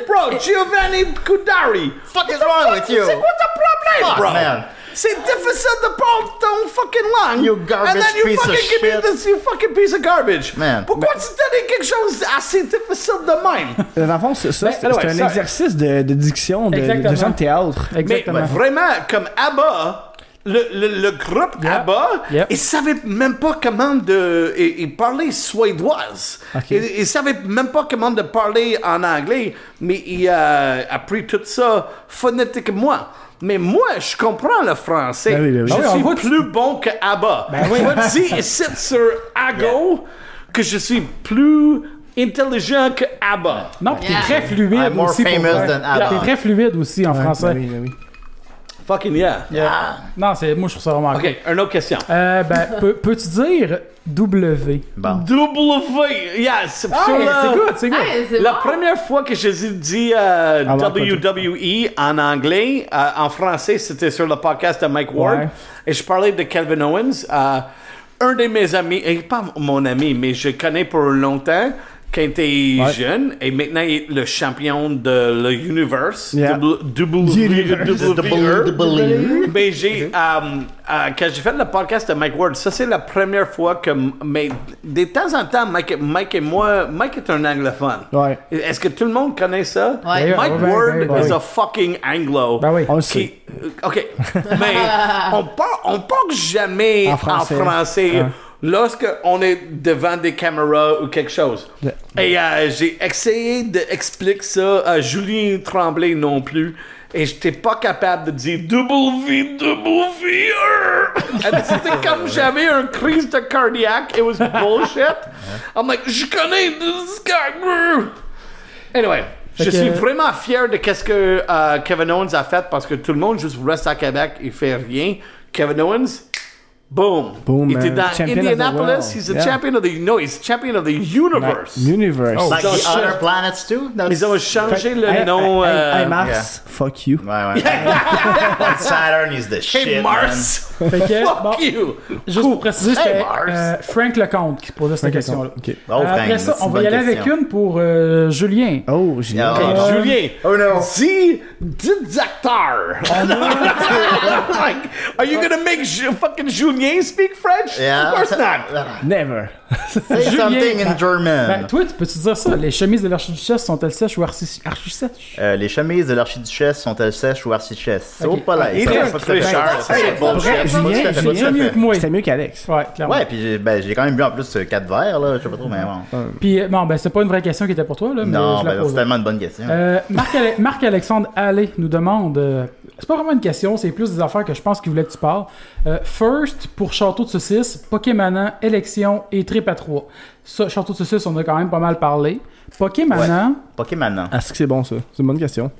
Bro, Giovanni Kudari.
Fuck is wrong with you?
C'est quoi ton problème,
Fuck,
bro?
man.
C'est difficile de parler ton fucking langue.
You garbage
And then you
piece of
fucking give me
shit.
this, you fucking piece of garbage.
Man.
Pourquoi tu donnes quelque chose assez difficile de même?
Dans le fond, ça, c'est
anyway,
un
ça-
exercice de diction, de
Exactement.
gens de théâtre.
Mais
Exactement.
vraiment, comme ABBA, le groupe ABBA,
Yep.
ils savaient même pas comment de... Ils parlaient suédoise.
Ok.
Ils savaient même pas comment de parler en anglais, mais ils appris tout ça phonétiquement. Mais moi, je comprends le français.
Ben oui, ben oui.
Je
Ah oui, on
suis
voit que
plus bon que ABBA. Je vais te dire ici sur Ago que je suis plus intelligent que ABBA.
Non, pis t'es
Yeah.
très fluide
I'm more
aussi. pour
famous
vrai.
than ABBA.
T'es très fluide aussi en français.
Ben oui, ben oui.
Fucking yeah.
Non, moi je trouve ça vraiment cool.
OK, une autre question.
Peux-tu dire W?
Bon.
W, yeah, c'est
Ah,
sur
c'est
la-
good, c'est good.
Hey, c'est
La
bon.
première fois que j'ai dit WWE en anglais, en français, c'était sur le podcast de Mike Ward.
Ouais.
Et je parlais de Kevin Owens. Un de mes amis, et pas mon ami, mais je connais pour longtemps, quand il était jeune, et maintenant il est le champion de l'Universe.
Yeah.
WWE. Mais quand j'ai fait le podcast de Mike Ward, ça c'est la première fois que, mais de temps en temps, Mike et moi, Mike est un anglophone.
Ouais.
Est-ce que tout le monde connaît ça?
Ouais.
Mike
Ouais,
Ward
ben oui.
is a fucking Anglo.
Ben oui.
On le
Qui-
sait.
OK. Mais on parle jamais
En
en
français.
français,
Ouais.
lorsque on est devant des caméras ou quelque chose.
Yeah.
Et j'ai essayé d'expliquer ça à Julien Tremblay non plus. Et j'étais pas capable de dire WWE. Et c'était comme j'avais une crise de cardiaque. It was bullshit. I'm like, je connais this guy. Anyway. Je
Fait que-
suis vraiment fier de qu'est-ce que Kevin Owens a fait parce que tout le monde juste reste à Québec et fait rien. Kevin Owens, boom.
Boom,
Il était
man.
dans
Champion of the
Indianapolis.
world.
He's the
Yeah.
champion of he's champion of the universe.
Universe.
Like
So
the
shit.
other planets too?
Ils ont changé le
Hey,
nom.
hey, Mars, fuck you.
Ouais, ouais. Saturn is the shit,
Hey Mars,
Fait que, bon,
fuck you.
juste pour préciser, c'était
Mars.
Frank Lecomte qui posait cette question-là.
Ok.
man. Oh,
Après
Frank,
ça,
c'est
on
une
va y
bonne
aller avec
question.
une pour Julien.
Oh, génial.
Yeah.
Julien,
Oh no.
dis acteur. Like, are you gonna make fucking Julien speak French?
Yeah.
Of course not.
Never.
Say
Julien,
something in
ben,
German.
toi, tu peux-tu dire ça? Les chemises de l'archiduchesse sont-elles sèches ou archi-sèches?
Les chemises de l'archiduchesse sont-elles sèches ou archi-chesses? C'est
Ok.
pas là.
Il
Ça,
est un
pas tout à fait.
tricheur, ça, c'est
Pas
bullshit.
tout à fait,
Julien,
pas tout à fait,
Julien
pas tout à
mieux
fait.
que moi.
C'était mieux qu'Alex.
Ouais, clairement.
Ouais, puis j'ai quand même bu en plus 4 verres, là. Je sais pas trop, mais bon.
Puis, bon, ben, c'est pas une vraie question qui était pour toi, là, mais
Non,
je la
ben,
pose.
c'est tellement une bonne question.
Marc-Alexandre Allais nous demande, c'est pas vraiment une question, c'est plus des affaires que je pense qu'il voulait que tu parles. First, pour Château de Saucisse, Pokémon, élection et trip à 3. Ça, Château de Saucisse, on a quand même pas mal parlé. Pokémon,
Pokémon.
Est-ce que c'est bon, ça? C'est une bonne question.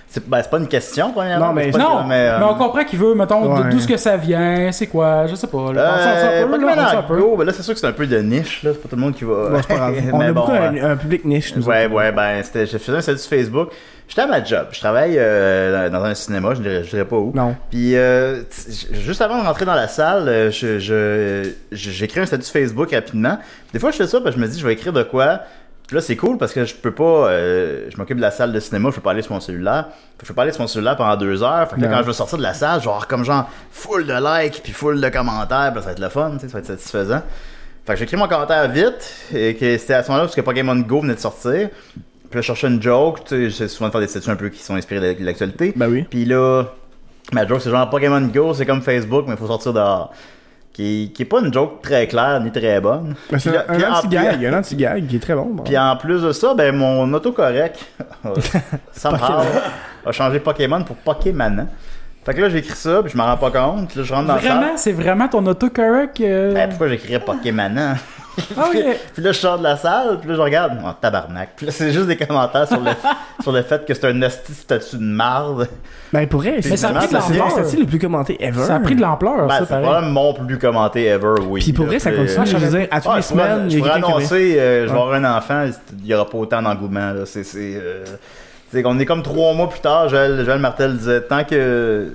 C'est pas une question, premièrement.
Non, mais
c'est pas
Non,
une-
mais on comprend qu'il veut, mettons,
Ouais.
d'où ce que ça vient, c'est quoi, je sais pas. Là, on sent un peu,
Pokémon
là, on sent un peu.
Go, ben là, c'est sûr que c'est un peu de niche, là. C'est pas tout le monde qui va.
Bon, c'est pas grave. On
Mais
a
bon,
beaucoup un public niche, nous
Ouais,
autres.
ouais, ben, je faisais un statut Facebook. J'étais à ma job. Je travaille dans un cinéma, je dirais pas où.
Non.
Puis, juste avant de rentrer dans la salle, j'écris un statut Facebook rapidement. Des fois, je fais ça parce que je me dis, je vais écrire de quoi. Puis là, c'est cool parce que je peux pas. Je m'occupe de la salle de cinéma, je peux pas aller sur mon cellulaire. Je peux pas aller sur mon cellulaire pendant 2 heures. Fait que là,
Non.
quand je veux sortir de la salle, je vais avoir comme genre full de likes puis full de commentaires. Puis là, ça va être le fun, tu sais, ça va être satisfaisant. Fait que j'ai écrit mon commentaire vite. Et que c'était à ce moment-là parce que Pokémon Go venait de sortir. Puis là, je cherchais une joke. Tu sais, j'essaie souvent de faire des statuts un peu qui sont inspirés de l'actualité.
Ben oui.
Puis là, ma joke, c'est genre Pokémon Go, c'est comme Facebook, mais il faut sortir dehors. Qui est pas une joke très claire ni très bonne.
Ben, c'est
Puis là- puis
un
en-
anti-gag. Il y a un anti-gag qui est très bon. bon.
Puis en plus de ça, ben mon autocorrect, somehow, a changé Pokémon pour Pokémon. Fait que là, j'écris ça, puis je m'en rends pas compte. Puis là, je rentre dans la salle.
Vraiment, c'est vraiment ton autocorrect.
Ben, pourquoi j'écrirais Pokémon?
Ah, ok.
Puis là, je sors de la salle, puis là, je regarde. Oh, tabarnak. Puis là, c'est juste des commentaires sur le fait que c'est un esti statut de marde.
Ben, pour vrai,
Mais ça a pris de
c'est le
l'ampleur.
statut le plus commenté ever.
Ça a pris de l'ampleur,
Ben,
ça,
c'est
pareil.
probablement mon plus commenté ever, oui.
Puis pour vrai, ça continue. Je veux dire, à toutes les semaines,
je
il y a
pourrais
quelqu'un qui
annoncer, je vais avoir un enfant, il n'y aura pas autant d'engouement. Là. C'est qu'on est comme 3 mois plus tard, Joël Martel disait tant que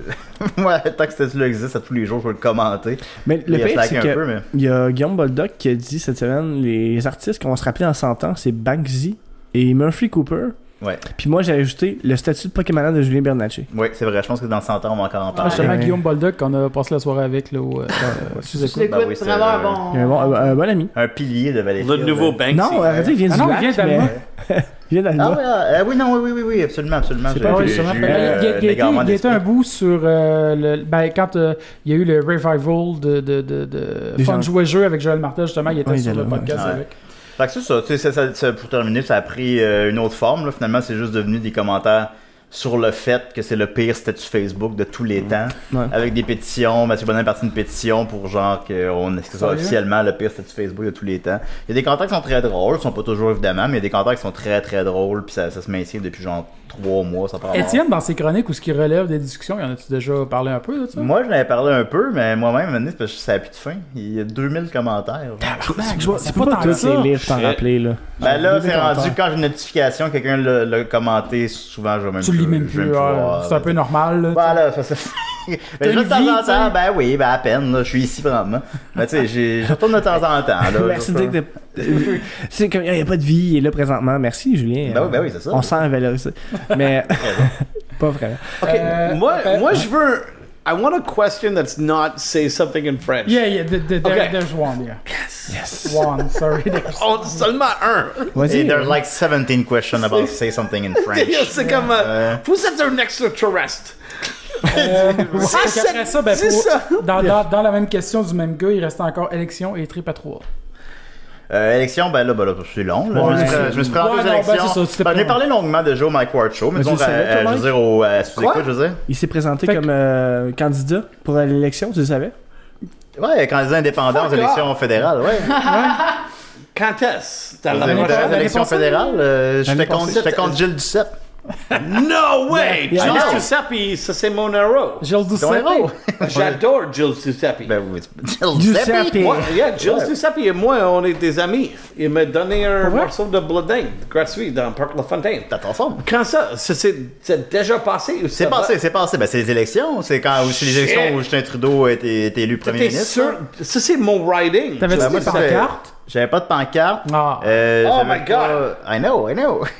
ouais, tant que ce statut-là existe, à tous les jours, je vais le commenter.
Mais le
Il a
pire,
slacké
c'est
un
que
peu, mais-
il y a Guillaume Boldock qui a dit cette semaine les artistes qu'on va se rappeler en 100 ans, c'est Banksy et Murphy Cooper.
Ouais,
Puis moi, j'ai ajouté le statut de Pokémon de Julien Bernatchez.
ouais, c'est vrai. Je pense que dans 100 ans, on va encore en
Ah,
parler.
justement,
Ouais.
Guillaume Boldock, qu'on a passé la soirée avec, là, sous-écoute.
Tu l'écoutes,
oui, c'est
vraiment un bon.
Il y a un bon ami.
Un pilier de Valleyfield.
Le nouveau Banksy.
Non, arrêtez, il vient
Ah
du
non, il
lac,
vient d'Alma.
mais- il vient d'Alma.
Oui, non, oui, absolument.
C'est pas vrai,
J'ai
sûrement.
eu,
Il y a
l'égarement
été
d'esprit.
un bout sur quand il y a eu le revival de
Des
Fun
gens-
Jouer Jeu avec Joël Martel, justement, il était
Ouais, il
sur
est
le
là,
podcast
ouais.
avec.
Fait que c'est ça, tu sais, ça, pour terminer, ça a pris une autre forme. Là. Finalement, c'est juste devenu des commentaires sur le fait que c'est le pire statut Facebook de tous les temps.
Ouais.
Avec des pétitions. Mathieu Bonnet a parti une pétition pour genre que ce soit
Sérieux?
officiellement le pire statut Facebook de tous les temps. Il y a des commentaires qui sont très drôles, ils sont pas toujours évidemment, mais il y a des commentaires qui sont très très drôles, puis ça se maintient depuis genre 3 mois, ça prend
Étienne, dans ses chroniques où ce qui relève des discussions, y en a-tu déjà parlé un peu de ça?
Moi, je l'avais parlé un peu, mais moi-même, maintenant, c'est parce que ça n'a plus de fin. Il y a 2000 commentaires.
C'est
Tu peux pas tous les lire, t'en rappeler, là.
Ben là, c'est
2000
rendu
commentaires.
quand j'ai une notification, quelqu'un l'a commenté, souvent je vais même
Tu le lis même plus, c'est un peu normal. Là,
Voilà, ça c'est. Mais
T'as
juste de
une
temps
vie,
en
tu sais.
temps, ben oui, ben à peine, là, je suis ici présentement. Mais tu sais, je retourne de temps en temps. Là,
Merci de dire que c'est comme il n'y a pas de vie, il est là présentement. Merci, Julien.
Ben oui, c'est ça.
On sent valorisé. Mais pas vraiment.
Ok, moi je veux. I want a question that's not say something in French.
Yeah,
Okay.
there's one, yeah. Yes. One, sorry. There's...
Oh, seulement un.
Vas-y.
Et there's like 17 questions about say something in French.
C'est comme. Vous êtes un extraterrestre.
Après ça, ben,
c'est ça.
dans la même question du même gars, il restait encore élection et trip à 3.
Élection, ben là, c'est long. Là.
Ouais,
Je me suis présenté
ouais,
aux
non, ben,
élections.
c'est ça, c'était
Ben,
pas-
j'en ai parlé longuement déjà au Mike Ward Show, mais
Mais
disons,
tu le savais, toi,
je
Mike?
veux dire, au sous-écoute, je veux dire.
Il s'est présenté
Fait
comme candidat pour l'élection, tu le savais?
Ouais, candidat indépendant aux
Fuck
élections fédérales, ouais.
Quand est-ce? Dans
Aux
la
l'année
élections
passée?
fédérales, j'étais
passée.
contre Gilles Duceppe.
No way!
Yeah.
Jill
Yeah.
Giuseppe, ça c'est mon héros.
Gilles
Ton
Doucet.
héros.
J'adore Jill Giuseppe.
Ben oui, Gilles Duceppe.
Giuseppe.
Moi, yeah, Jill Giuseppe et moi, on est des amis. Il m'a donné un
Pour vrai?
morceau de Bledin gratuit dans Parc La Fontaine.
T'as ton forme.
Quand ça? C'est déjà passé? ou
C'est
ça va?
passé. Ben, c'est les élections. C'est quand c'est les
Shit.
élections où Justin Trudeau a été élu premier
T'es
ministre.
sûr? Ça, c'est mon riding.
T'avais-tu
Ben, moi,
des
c'était-
pancartes?
J'avais pas de pancarte.
Ah.
Oh
J'avais
my
pas-
God.
I know.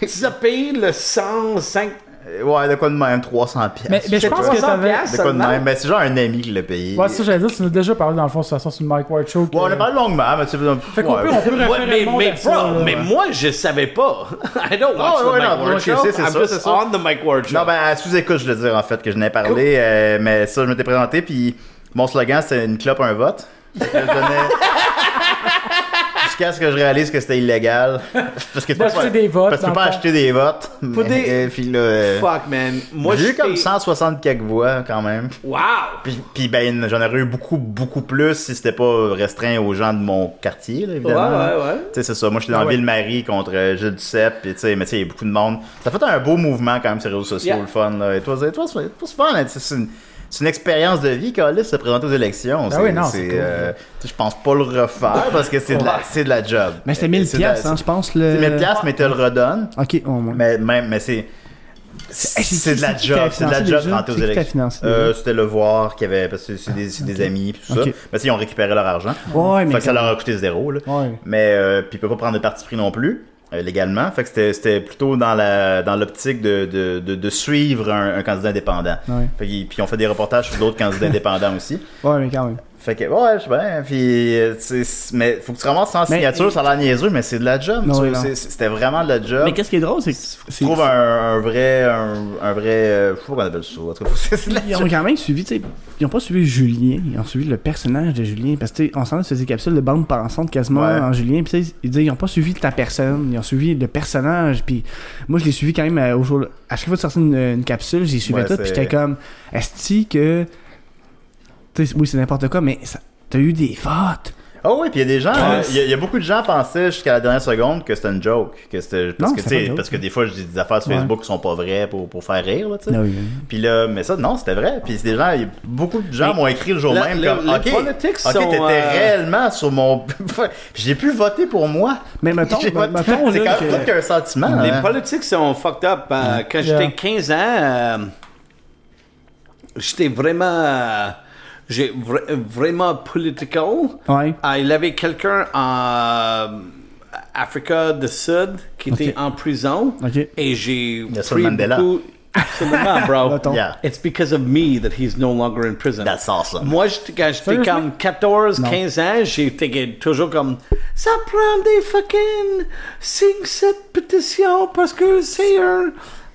Tu as payé le 105.
Ouais, de quoi de même, 300 pièces.
Mais je
C'est
pense que
300
t'avais...
piastres.
De quoi de
seulement?
même. Ben, c'est genre un ami qui l'a payé.
Ouais, ça j'allais dire, tu nous as déjà parlé dans le fond de toute façon sur le Mike Ward Show. que-
Ouais, on a parlé longuement, mais tu sais.
Fait qu'on peut
Ouais,
référer le monde à ça, là.
mais moi, je savais pas. I don't watch
Oh, ouais,
the Mike
non,
Ward
moi, je
Show.
sais, c'est
I'm
ça,
just
c'est ça.
on the Mike Ward Show.
Non, ben, à sous-écoute, je le dire, en fait, que je n'ai parlé. Mais ça, je m'étais présenté, puis mon slogan, c'était une clope, un vote. Fait que je donnais. jusqu'à ce que je réalise que c'était illégal. Parce que tu peux
D'acheter des votes,
Parce que tu peux
dans
pas
le fond.
acheter des votes.
Pour des-
Puis là,
Fuck, man. Moi,
j'ai eu comme
j'étais-
160 quelques voix quand même.
Wow!
Puis ben, j'en aurais eu beaucoup plus si c'était pas restreint aux gens de mon quartier, là, évidemment.
Ouais.
Tu sais, c'est ça. Moi, j'étais dans Ville-Marie contre Gilles Duceppe, puis tu sais, mais tu sais, il y a beaucoup de monde. Ça fait un beau mouvement quand même sur les réseaux sociaux,
Yeah.
le fun, là. Et toi, c'est fun, là. C'est une expérience de vie, Carlis, se présenter aux élections.
oui, non, c'est cool.
Tu sais, je pense pas le refaire parce que c'est de la job.
Mais c'était 1000
C'est de la-
piastres, hein, je pense.
C'est 1000 piastres, mais tu le redonnes.
Ok, au moins.
Mais c'est de la job, c'est de la job de rentrer aux
C'est qui t'a
élections.
financé, déjà?
C'était le voir qu'il y avait, parce que c'est des amis pis tout ça.
Ok.
Mais ils ont récupéré leur argent.
Ouais, mais
Fait que ça
quand
leur a coûté 0, là.
Ouais.
Mais puis ils peuvent pas prendre de parti pris non plus. Légalement. Fait que c'était plutôt dans l'optique de suivre un candidat indépendant.
Ouais.
Puis ils ont fait des reportages sur d'autres candidats indépendants aussi.
Ouais, mais quand même.
Fait que, ouais, je sais bien. Puis, mais faut que tu ramasses 100 signatures, ça a l'air niaiseux, mais c'est de la job.
Non,
tu
oui,
vois,
non.
c'était vraiment de la job.
Mais qu'est-ce qui est drôle, c'est que.
Tu trouves un vrai. Je sais pas qu'on appelle ça. En tout cas, c'est de la
Ils ont quand même suivi, tu sais, ils ont pas suivi Julien, ils ont suivi le personnage de Julien, parce que tu sais, on s'en faisait des capsules de bande pensante quasiment
Ouais.
en Julien, puis tu sais, ils disaient, ils ont pas suivi ta personne, ils ont suivi le personnage, puis moi je l'ai suivi quand même au jour, à chaque fois de sortir une capsule, j'y suivais
Ouais,
tout, puis j'étais comme, est-ce que, tu sais, oui c'est n'importe quoi, mais t'as eu des votes.
Oh oui, puis il y a des gens,
Ouais.
il y a beaucoup de gens pensaient jusqu'à la dernière seconde que c'était une joke, que c'était parce
Non,
que
c'est
tu
pas
sais
une
parce
joke.
que des fois je dis des affaires sur
Ouais.
Facebook qui sont pas vraies pour faire rire là, tu sais.
Ah oui.
Puis là, mais ça non, c'était vrai. Puis c'est des gens, beaucoup de gens
Mais
m'ont écrit le jour même comme
les
OK,
politiques
OK,
sont,
t'étais réellement sur mon j'ai pu voter pour moi.
Mais mettons,
J'ai pas-
mettons
c'est
là,
quand même qu'un sentiment.
Les
hein.
politiques sont fucked up. Quand j'étais 15 ans, j'étais vraiment... vraiment political.
ouais.
Il y avait quelqu'un en Afrique du Sud qui était en prison.
Ok.
Et j'ai
Nelson
pris
Mandela.
beaucoup... Absolument, bro.
Mettons.
Yeah.
It's because of me that he's no longer in prison.
That's awesome.
Moi, quand j'étais comme 14, 15 ans, j'étais toujours comme ça prend des fucking 5-7 pétitions parce que c'est un.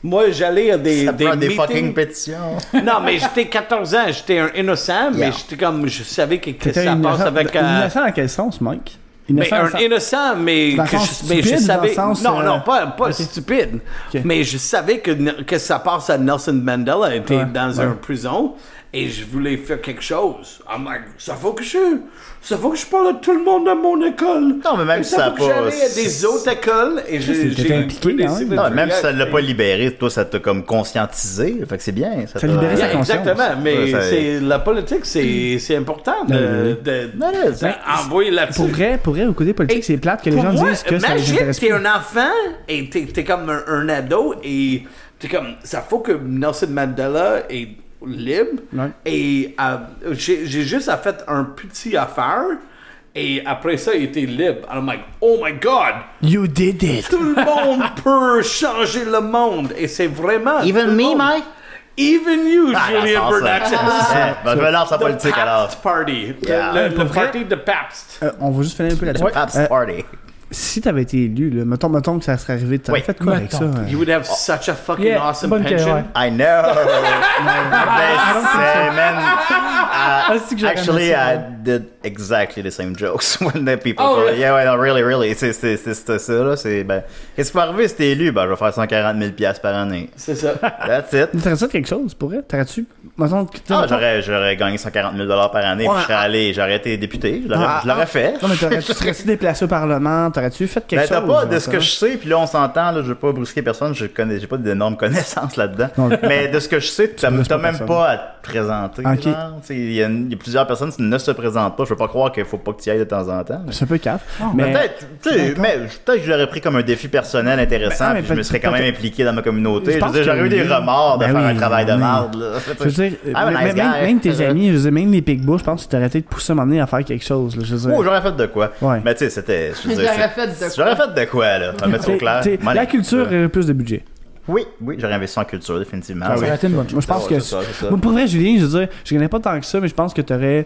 Moi, j'allais à des
Ça prend des
meetings.
fucking pétitions.
Non, mais j'étais 14 ans, j'étais un innocent, mais
Yeah.
j'étais comme, je savais que
T'étais
ça passe avec.
innocent dans quel sens, Mike?
Mais
Innocent
un
dans le sens-
innocent, mais
Dans le
que
sens
mais je
stupide, dans le
savais.
sens,
non, pas
ok.
stupide.
Ok.
Mais je savais que ça passe à Nelson Mandela était
Ouais,
dans
ouais.
une prison et je voulais faire quelque chose. I'm like, ça faut que je parle à tout le monde dans mon école.
Non, mais même
Et
si ça a
faut que
pas-
j'allais à des autres écoles et
T'étais impliqué, quand même.
Non, même si ça l'a pas libéré, toi ça t'a comme conscientisé, fait que c'est bien.
Ça
t'a-
libérait sa
Yeah,
conscience.
exactement, mais
Ouais, ça-
c'est la politique, c'est important de envoyer là-dessus.
Pour vrai, au côté politique,
Et
c'est plate que les
pour
gens
moi,
disent que ça les
imagine,
intéresse
t'es
pas.
un enfant et t'es comme un ado et t'es comme, ça faut que Nelson Mandela est libre.
Ouais.
Et j'ai juste fait un petit affaire et après ça, il était libre. And I'm like, oh my God!
You did it!
Tout le monde peut changer le monde et c'est vraiment...
Even
tout le
me,
monde.
Mike?
Even you,
Ah,
Julian
ça, ça.
Bernatchez.
Ben, je me lance en
The
politique alors.
Pabst Party.
Yeah.
Le parti de Pabst.
On va juste finir un peu là-dessus.
Pabst Party.
Si t'avais été élu, là, mettons que ça serait arrivé, t'aurais
Oui.
fait quoi avec ça?
Mettons.
hein?
You would have such a fucking
Yeah,
awesome
bonne
pension.
ouais.
I know. Ben, man.
c'est que j'aurais
Actually,
aimé ça,
I did exactly the same jokes when the people
Oh,
told me,
really?
yeah, no, really. C'est ça, là. Ben, qu'est-ce qui va arriver si t'es élu? Ben, je vais faire 140 000 $ par année.
C'est ça.
That's it.
T'aurais-tu fait quelque chose pour elle? T'aurais-tu. Mettons que.
Ah, j'aurais gagné 140 000 $ par année, puis j'aurais été député. Je l'aurais fait.
Non, mais t'aurais-tu serais-tu déplacé au Parlement? T'aurais-tu fait quelque
Ben,
chose?
t'as pas, de
genre
ce que
ça?
je sais, puis là, on s'entend, là, je veux pas brusquer personne, j'ai pas d'énormes connaissances là-dedans.
Non.
Mais de ce que je sais, t'as
brusques pas
même
personne.
pas à te présenter.
Ok.
genre. Tu sais, il y a plusieurs personnes qui ne se présentent pas. Je veux pas croire qu'il faut pas que tu y ailles de temps en temps. mais-
C'est un peu caf. Mais.
Peut-être, tu sais, mais peut-être que je l'aurais pris comme un défi personnel intéressant,
Ben, mais
puis je me serais quand même
peut-être-
impliqué dans ma communauté.
Je
Je veux
pense
dire, j'aurais eu
que
des
oui.
remords de
Ben
faire
oui,
un travail de
oui.
merde, là.
Je veux dire,
I'm a nice guy.
même tes amis, je veux dire, même les Picbois, je pense que t'aurais été poussé à m'emmener à faire quelque chose. Là, je veux dire.
Oh, j'aurais fait de quoi?
Ouais.
Mais tu sais, c'était. je veux dire,
J'aurais
c'est-
fait de quoi?
J'aurais fait de quoi, là? Faut mettre ça au clair.
T'sais, la culture aurait plus de budget.
Oui, j'aurais investi en culture, définitivement.
Ah
oui.
Ça aurait été une bonne chose.
Moi, je pense
Ouais,
que.
c'est ça, c'est ça.
Moi, pour vrai, Julien, je veux dire, je connais pas tant que ça, mais je pense que t'aurais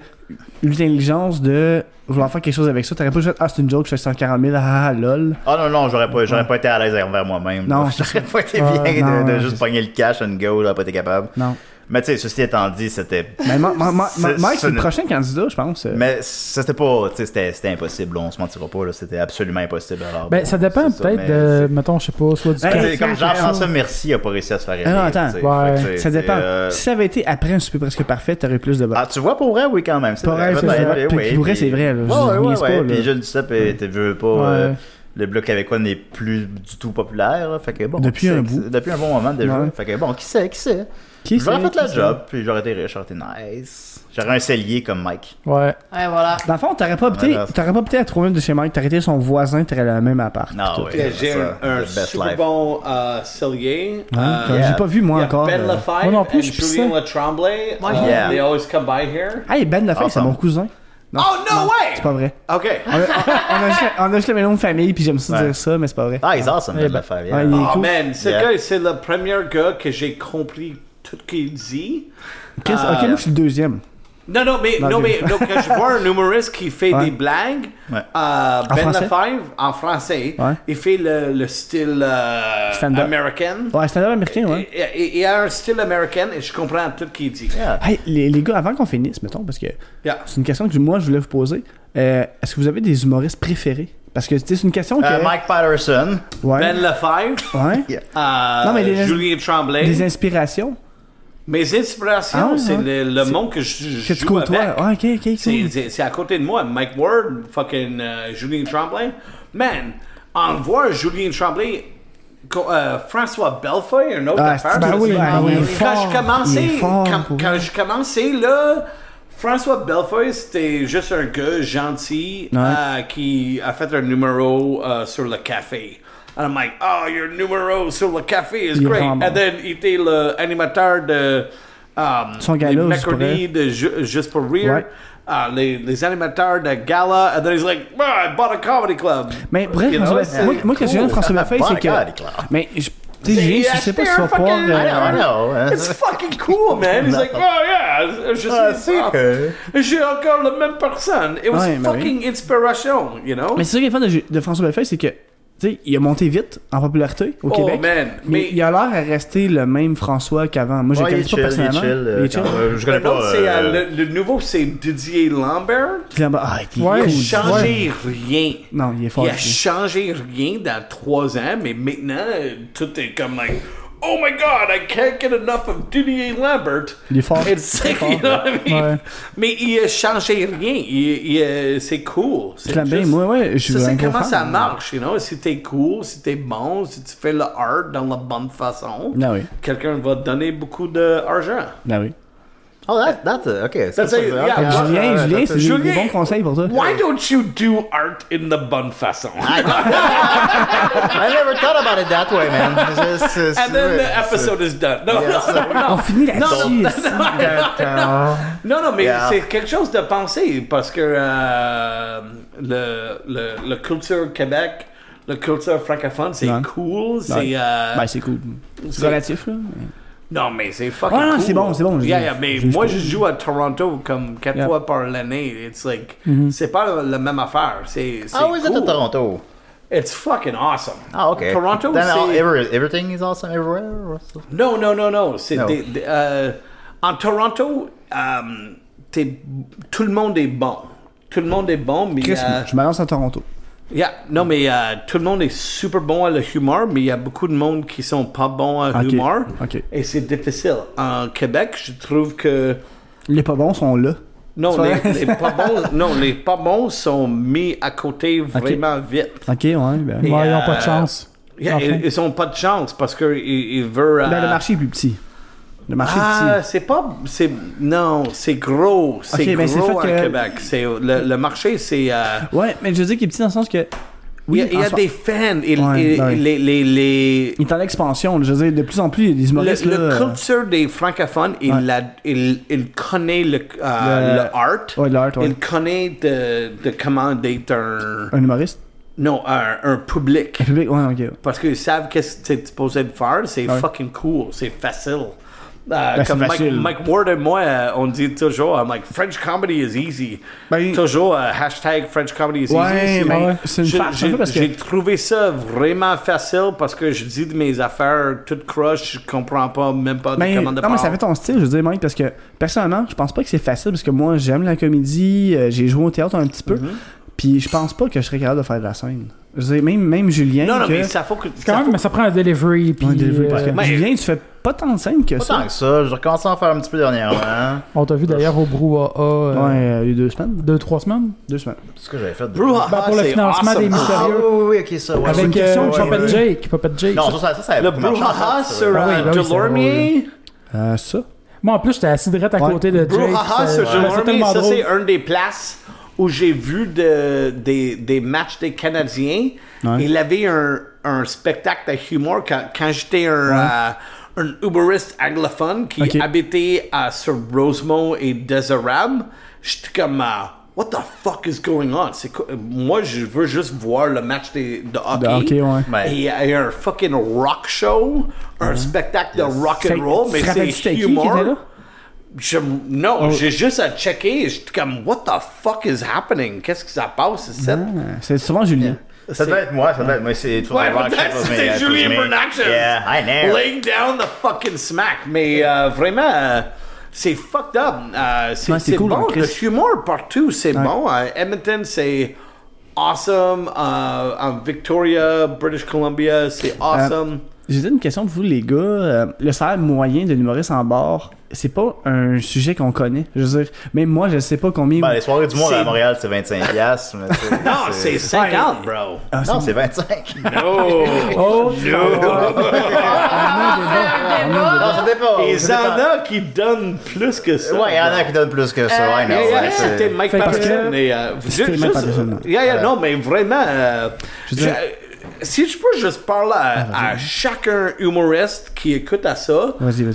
eu l'intelligence de vouloir faire quelque chose avec ça. T'aurais pas juste fait, ah, c'est une joke, je fais 140 000, ah, lol.
Ah non, j'aurais pas été à l'aise envers moi-même.
Non,
là. J'aurais pas été
Ah,
bien
non,
de
ouais,
juste
c'est
pogner le cash and go, j'aurais pas été capable.
Non.
Mais tu sais, ceci étant dit, c'était...
Mais Mike, c'est le prochain candidat, je pense.
Mais c'était pas... Tu sais, c'était impossible, on se mentira pas, là. C'était absolument impossible. Alors,
Ben, ça dépend peut-être de, mettons, je sais pas, soit du
comme Jean-François Mercier a pas réussi à se faire élire.
Non, attends.
Ouais.
Ça dépend. Si ça avait été après un souper presque parfait, t'aurais plus de votes.
Ah, tu vois, pour vrai, oui, quand même.
Pour vrai, c'est vrai.
Ouais. Puis Jeune Duceppe, tu veux pas... Le Bloc québécois n'est plus du tout populaire, là. Fait que bon...
Depuis un bout.
Depuis un bon moment, déjà. Fait que bon, qui sait? J'aurais fait le job, puis j'aurais été riche, j'aurais été nice. J'aurais un cellier comme Mike.
Ouais.
Ouais, voilà.
Dans le fond, t'aurais pas opté à trouver de chez Mike, t'aurais été son voisin, t'aurais la même appart.
Non, ouais.
J'ai un super bon cellier.
J'ai pas vu, moi, encore.
Ben Lefebvre
moi non plus,
et Julien Letremblay. They always come by here.
Hey, Ben Lefebvre, c'est mon cousin.
Non, oh, no way!
C'est pas vrai.
OK.
On a juste le même nom de famille, puis j'aime ça dire ça, mais c'est pas vrai.
Ah, ils awesome, Ben Lefebvre.
Oh, man, ce gars, c'est le premier gars que j'ai compris tout ce qu'il dit.
Ok, moi, je suis le deuxième.
Non, mais quand je vois un humoriste qui fait des blagues, Ben Lefebvre, en français, il fait le style américain.
Ouais, stand-up américain, ouais.
Il a un style américain et je comprends tout ce qu'il dit.
Hey, les gars, avant qu'on finisse, mettons, parce que c'est une question que moi, je voulais vous poser. Est-ce que vous avez des humoristes préférés? Parce que c'est une question que...
Mike Patterson.
Ouais. Ben Lefebvre.
Ouais.
Non, mais Julien Tremblay.
Des inspirations?
Mes inspirations, c'est le monde que je joue avec.
Ok, cool.
C'est à côté de moi. Mike Ward, fucking Julien Tremblay. Man, en voir Julien Tremblay, François Bellefeuille, un autre affaire. Quand je commençais, là, François Bellefeuille, c'était juste un gars gentil qui a fait un numéro sur le café. And I'm like, oh, your numéro sur le café is great. And then, il était l'animateur de les mercredis de Juste pour rire. Les animateurs de gala. And then he's like, oh, I bought a comedy club.
Mais bref, moi, quand je viens de François Bellefeuille, c'est que... Mais je sais pas si tu vas pouvoir...
I know. It's fucking cool, man. He's like, oh yeah, je suis encore la même personne. It was fucking inspiration, you know?
Mais c'est ça qui est fun de François Bellefeuille, c'est que tu sais, il a monté vite en popularité au Québec.
Man.
Mais il a l'air à rester le même François qu'avant. Moi, je ne connais pas personnellement.
Il est chill. Je connais pas.
Le nouveau, c'est Didier Lambert.
Il
a changé rien.
Non, il est fort.
Il a changé rien dans 3 ans, mais maintenant, tout est comme like, oh my god, I can't get enough of Didier Lambert.
Il est fort.
You know what I mean? Ouais. Mais il a changé rien. C'est cool.
Je l'aime bien, moi, je suis
c'est comment ça marche, you know? Si t'es cool, si t'es bon, si tu fais le art dans la bonne façon, quelqu'un va te donner beaucoup d'argent.
Ah oui.
Oh, that's okay.
Julien, c'est des bons conseils pour toi.
Why don't you do art in the bonne façon?
I never thought about it that way, man.
And then the episode is done.
On finit là-dessus.
Non, mais c'est quelque chose de penser parce que le culture Québec, le culture francophone, c'est cool.
C'est cool. C'est relatif, là.
Non, mais c'est fucking cool.
C'est bon.
Mais moi, je joue à Toronto comme 4 fois par l'année. It's like, c'est pas la même affaire. C'est
cool. Is it à Toronto?
It's fucking awesome.
Ah, okay.
Toronto,
everything is awesome everywhere?
No. C'est en Toronto, tout le monde est bon. Tout le monde est bon, mais...
Chris, je me lance à Toronto.
Non, mais tout le monde est super bon à l'humour, mais il y a beaucoup de monde qui sont pas bons à l'humour. Et c'est difficile. En Québec, je trouve que...
Les pas bons sont là.
Non, les pas bons sont mis à côté vraiment vite.
Ils n'ont pas de chance.
Ils n'ont pas de chance parce qu'ils veulent...
le marché est plus petit. Le marché est petit.
C'est gros. C'est gros à Québec. Le marché, c'est...
Ouais, mais je veux dire qu'il est petit dans le sens que...
Oui, il y a des fans. Il
est en expansion. Je veux dire, de plus en plus, il y a des humoristes.
Le culture des francophones, il connaît le art.
Ouais, l'art,
Il connaît de comment d'être
un humoriste?
Non, un public.
Un public, ok.
Parce qu'ils savent qu'est-ce que tu es supposé de faire. C'est fucking cool. C'est facile. Comme
facile.
Mike Ward et moi, on dit toujours, I'm like, French comedy is easy.
Ben,
Toujours hashtag French comedy is
Ouais,
easy.
mais c'est une farce un peu parce que...
J'ai trouvé ça vraiment facile parce que je dis de mes affaires toutes croches, je comprends pas, même pas de
Ben,
comment de
non, mais ça
parler.
fait ton style, je veux dire, Mike, parce que personnellement, je pense pas que c'est facile parce que moi, j'aime la comédie, j'ai joué au théâtre un petit peu, puis je pense pas que je serais capable de faire de la scène. Je veux dire, même Julien.
Non,
que...
mais ça faut que.
Quand même, mais ça prend un delivery. Puis,
Ouais, delivery, parce que
mais-
Julien, tu fais pas tant de scènes que
Pas
ça.
tant que ça, j'ai recommencé à en faire un petit peu dernièrement.
on t'a vu d'ailleurs au Brouhaha
Ouais, il y a 2 semaines.
2-3 semaines.
2 semaines.
C'est ce que j'avais fait.
Brouhaha,
Ben, pour le
c'est
financement
awesome.
des mystérieux.
oui, ok, ça. Ouais,
Avec
une question,
Puppet
ouais.
Jake. Puppet Jake.
Non, ça a
Le
beaucoup marché,
Brouhaha
ça,
sur
ouais.
Ah oui, ben oui, c'est
Delormier.
Ça.
Moi, en plus, j'étais assis direct à
Ouais.
côté de Jake.
Brouhaha sur
je trouvais ça
Delormier,
tellement
ça
drôle.
c'est un des places où j'ai vu des matchs des Canadiens.
Ouais.
Il avait un spectacle de humour quand j'étais un humoriste anglophone qui
Ok.
habitait sur Rosemont et Désirable. J'étais comme, what the fuck is going on? Moi, je veux juste voir le match de hockey.
De hockey, ouais.
Ben,
Et il y a un fucking rock show, un spectacle de rock and roll, mais
tu te rappelles-tu
c'est
c'était qui
humour.
était là?
Non, j'ai juste à checker. J'étais comme, what the fuck is happening? Qu'est-ce que ça passe ici?
C'est souvent Julien.
ça devait être moi, c'est tout
Ouais,
avant
but
que je
that's
fasse mes-
the Julian
mes-
Bernatchez.
Yeah, I know.
Laying down the fucking smack. Mais vraiment, c'est fucked up. C'est
Ouais, c'est cool,
bon.
hein, Chris.
Le humour partout, c'est
Ouais.
bon. Edmonton, c'est awesome. En Victoria, British Columbia, c'est awesome.
J'ai une question de vous, les gars. Le salaire moyen de l'humoriste en bar, c'est pas un sujet qu'on connaît. Je veux dire, même moi, je sais pas combien.
Ben, les soirées d'humour
C'est-
à Montréal, c'est 25$. Mais
Non, c'est 50, bro.
Ah,
Non, c'est 25.
No.
Oh,
Non, ça dépend.
Et il y
ça
en
dépend.
a qui donnent plus que ça.
Ouais, il y en a qui donnent plus que ça. I know,
Yeah,
ouais, c'est-
c'était Mike
Fait parce
Patterson.
que-
Et,
C'était
juste-
Mike Patterson, non.
Non, mais vraiment.
Je veux dire-
si je peux juste parler à chacun humoriste qui écoute à ça,
Vas-y.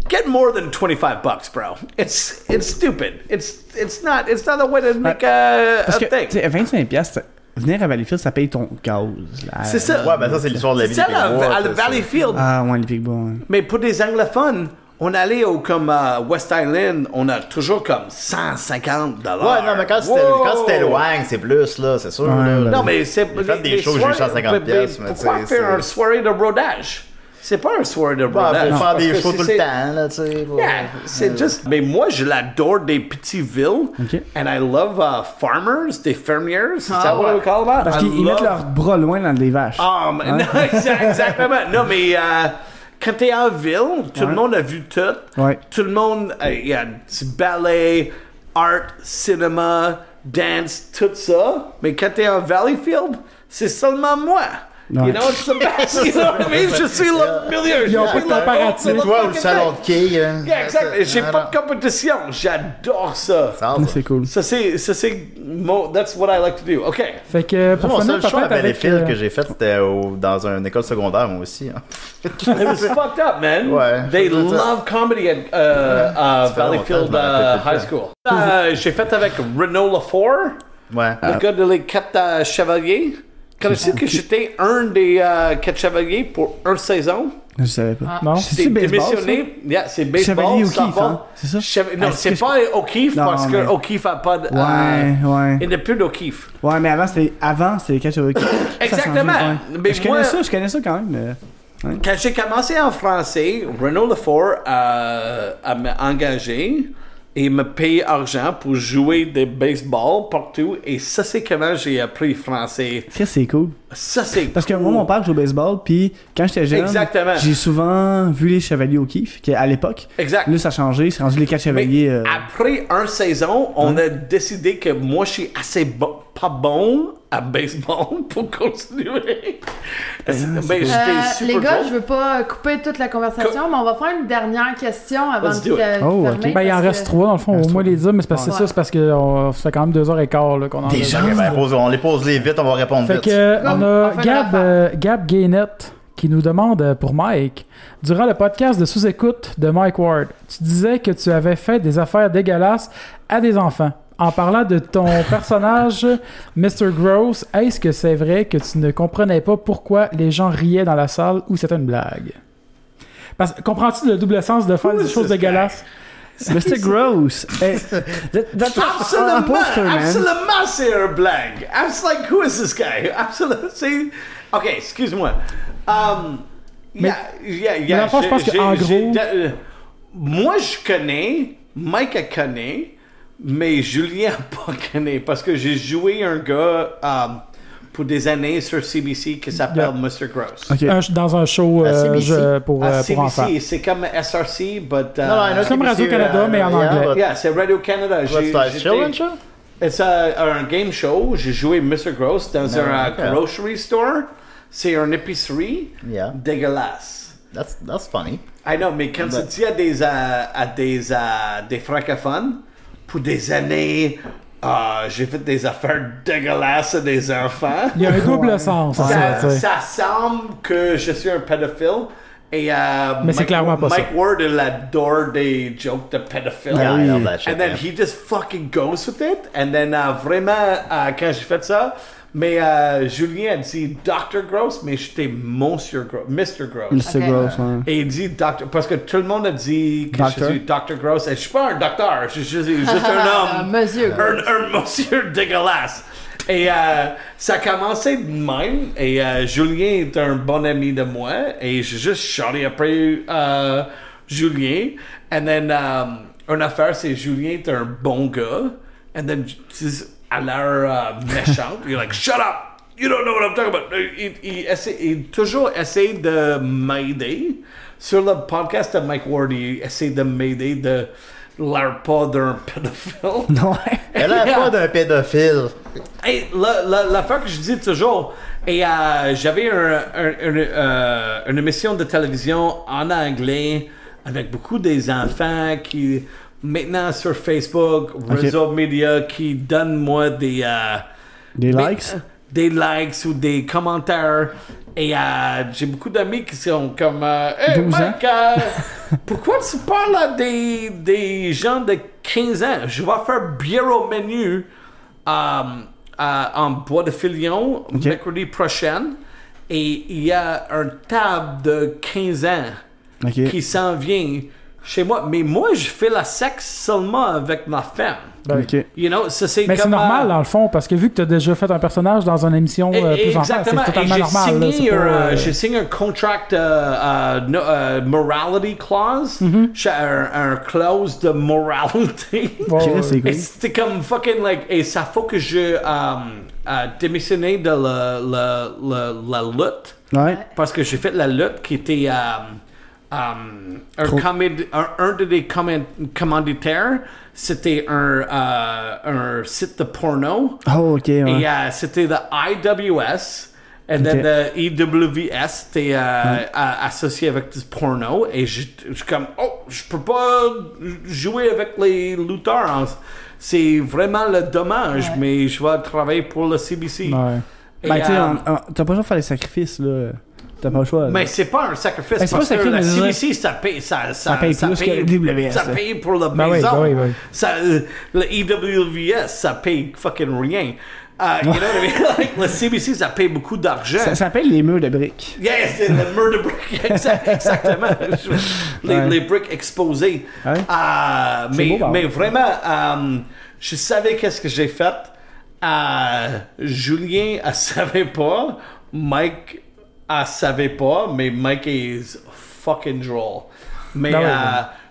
get more than $25, bro. It's stupid. It's not the way to make a
Parce que,
thing.
tu sais, 25$, venir à Valleyfield, ça paye ton gaz. Là.
C'est ça.
Ouais, ben ça, c'est l'histoire de la vie
C'est
des
ça,
Pigbois,
à
ça,
Valleyfield.
Ah, ouais, les Pigbois, ouais.
Mais pour des anglophones, on allait comme West Island, on a toujours comme $150.
Ouais, non, mais quand c'était loin, c'est plus, là, c'est sûr.
Ouais,
là.
ouais.
Non, mais c'est.
J'ai fait des shows, j'ai eu 150 pièces, mais
pourquoi
tu sais,
faire
c'est-
une soirée de brodage? C'est pas une soirée de
Ouais,
brodage.
pour faire
parce
des
que
shows tout le
c'est-
temps, là, tu sais. pour-
Yeah, c'est juste. Mais moi, je l'adore des petites villes.
Ok.
And I love farmers, des fermiers. C'est
Ah,
ça what
ouais.
we call that?
Parce
I
qu'ils mettent
love-
leurs bras loin dans les vaches.
Non, exactement. Non, mais quand t'es en ville, tout le monde a vu tout.
Ouais.
Tout le monde, il y a du ballet, art, cinéma, dance, tout ça. Mais quand t'es en Valleyfield, c'est seulement moi.
Ouais.
You know, it's the best. You know what I mean? Je suis le meilleur.
Ils ont pas de comparatif.
Toi ou le salon de quai, hein.
Yeah, exact. J'ai pas de compétition. J'adore ça.
C'est cool.
Ça, c'est that's what I like to do. OK.
Fait que pour
Mon
finir
seul show à
peut-être avec...
Valleyfield que j'ai fait, c'était dans une école secondaire, moi aussi. Hein.
It was fucked up, man.
Ouais.
They
C'est ça.
love comedy at
fait
Valleyfield
longtemps, je m'en rappelle
High
plus.
School. J'ai fait avec Renaud Lafort,
Ouais.
le gars de les 4 Chevaliers. Connais-tu que j'étais un des 4 Chevaliers pour une saison?
Je savais pas.
Non?
C'est
J'ai
baseball, ça?
démissionné. Yeah, c'est baseball.
Chevalier O'Keefe,
softball.
hein? C'est ça?
Non,
Est-ce
c'est
que je-
pas O'Keefe
Non,
parce
mais-
que O'Keefe a pas de.
Ouais.
Il n'est plus d'O'Keefe.
Ouais, mais avant, c'était les catch avec.
Exactement. Mais
Je
moi-
connais ça quand même.
Quand j'ai commencé en français, Renaud Lafort m'a engagé et me payé argent pour jouer des baseball partout. Et ça, c'est comment j'ai appris français.
Chris, c'est cool.
Ça, c'est
Parce que
cool.
moi, mon père joue au baseball, puis quand j'étais jeune,
Exactement.
j'ai souvent vu les Chevaliers O'Keefe, qui à l'époque.
Exact.
Là, ça a changé, c'est rendu les 4
Mais
Chevaliers.
après une saison, on a décidé que moi, je suis assez pas bon à baseball pour continuer. Mais j'étais super
Les gars,
drôle.
je veux pas couper toute la conversation, mais on va faire une dernière question avant
Let's
de
do it.
Oh,
fermer.
ok.
Ben, il en
parce
reste
que-
3 dans le fond, au moins les dire, mais c'est parce que
Ouais.
c'est ça, c'est parce que ça fait quand même 2h15 là, qu'on en
Déjà?
a.
Ok, ben, on les pose les vite, on va répondre
Fait
vite.
que, on a
on fait la
Gab Gainette qui nous demande pour Mike. Durant le podcast de sous-écoute de Mike Ward, tu disais que tu avais fait des affaires dégueulasses à des enfants. En parlant de ton personnage, Mr. Gross, est-ce que c'est vrai que tu ne comprenais pas pourquoi les gens riaient dans la salle ou c'était une blague? Parce que comprends-tu le double sens de faire
Who
des
is
choses
this
dégueulasses?
Mr. Gross. Hey, that's un
Absolument,
poster, man.
absolument, c'est un blague. I was like, who is this guy? Absolument, c'est... Ok, excuse-moi. Yeah,
mais dans le fond, je pense qu'en gros...
moi, je connais, Mike a connaît, mais Julien n'a pas connaît, parce que j'ai joué un gars pour des années sur CBC qui s'appelle Mr. Gross.
Okay.
Dans un show pour
CBC,
enfants.
c'est comme SRC, but...
non,
comme Radio-Canada, mais en anglais.
Yeah, c'est Radio-Canada. C'est un game show. J'ai joué Mr. Gross dans un grocery store. C'est une épicerie dégueulasse.
That's funny.
I know, mais quand tu dis à des francophones, pour des années, j'ai fait des affaires dégueulasses à des enfants.
Il y a un double sens.
Ça semble que je suis un pédophile. Et
mais c'est clairement pas
Mike
ça.
Ward, il adore des jokes de pédophile.
Yeah, I know that shit.
And then he just fucking goes with it. And then vraiment, quand j'ai fait ça, mais Julien a dit Dr. Gross, mais j'étais Monsieur Gross, Mr. Gross.
Mr. Gross, ouais.
Et il dit Doctor, parce que tout le monde a dit que je suis Dr. Gross. Et je suis pas un docteur, je suis juste un homme.
Monsieur Gross.
Un monsieur dégueulasse. Et ça a commencé de même. Et Julien est un bon ami de moi. Et j'ai juste charlé après Julien. And then, une affaire, c'est Julien est un bon gars. And then, à l'air méchante, il est like, shut up! You don't know what I'm talking about. Il toujours essaie de m'aider. Sur le podcast de Mike Ward, il essaie de m'aider de l'air pas d'un pédophile.
Non.
Elle a l'air pas d'un pédophile.
Hey, l'affaire que je dis toujours, et j'avais une émission de télévision en anglais avec beaucoup des enfants qui, maintenant sur Facebook, réseaux médias, qui donnent moi des
likes?
Des likes ou des commentaires. Et j'ai beaucoup d'amis qui sont comme hey Mike, pourquoi tu parles à des gens de 15 ans? Je vais faire bière au menu en Bois de Filion mercredi prochain. Et il y a un table de 15 ans qui s'en vient chez moi. Mais moi, je fais la sexe seulement avec ma femme. You know, ça, c'est
mais
comme,
c'est normal dans le fond, parce que vu que tu as déjà fait un personnage dans une émission plus enfant, c'est totalement normal.
J'ai signé un contract morality clause, un clause de moralité. C'était comme fucking like, et ça faut que je démissionne de la lutte.
Ouais.
Parce que j'ai fait la lutte qui était un des commanditaires, c'était un site de porno.
Oh, ok, ouais.
Et c'était le IWS. Et then le EWS, c'était associé avec du porno. Et je suis comme, je peux pas jouer avec les lutteurs. C'est vraiment le dommage, mais je vais travailler pour le CBC.
Ouais.
Ben, tu sais, t'as pas le choix de faire des sacrifices, là. T'as pas le choix.
Mais c'est pas un sacrifice,
ben,
parce que la CBC, ça paye
plus que le WS.
Ça paye pour le maison. Le EWS, ça paye fucking rien. You know what I mean? Like, le CBC, ça paye beaucoup d'argent.
Ça s'appelle les murs de briques.
Yes, le mur de briques. Exactement. Les briques exposées.
Ouais.
Mais vraiment, je savais qu'est-ce que j'ai fait. Julien, elle savait pas. Mike, elle savait pas. Mais Mike est fucking drôle. Mais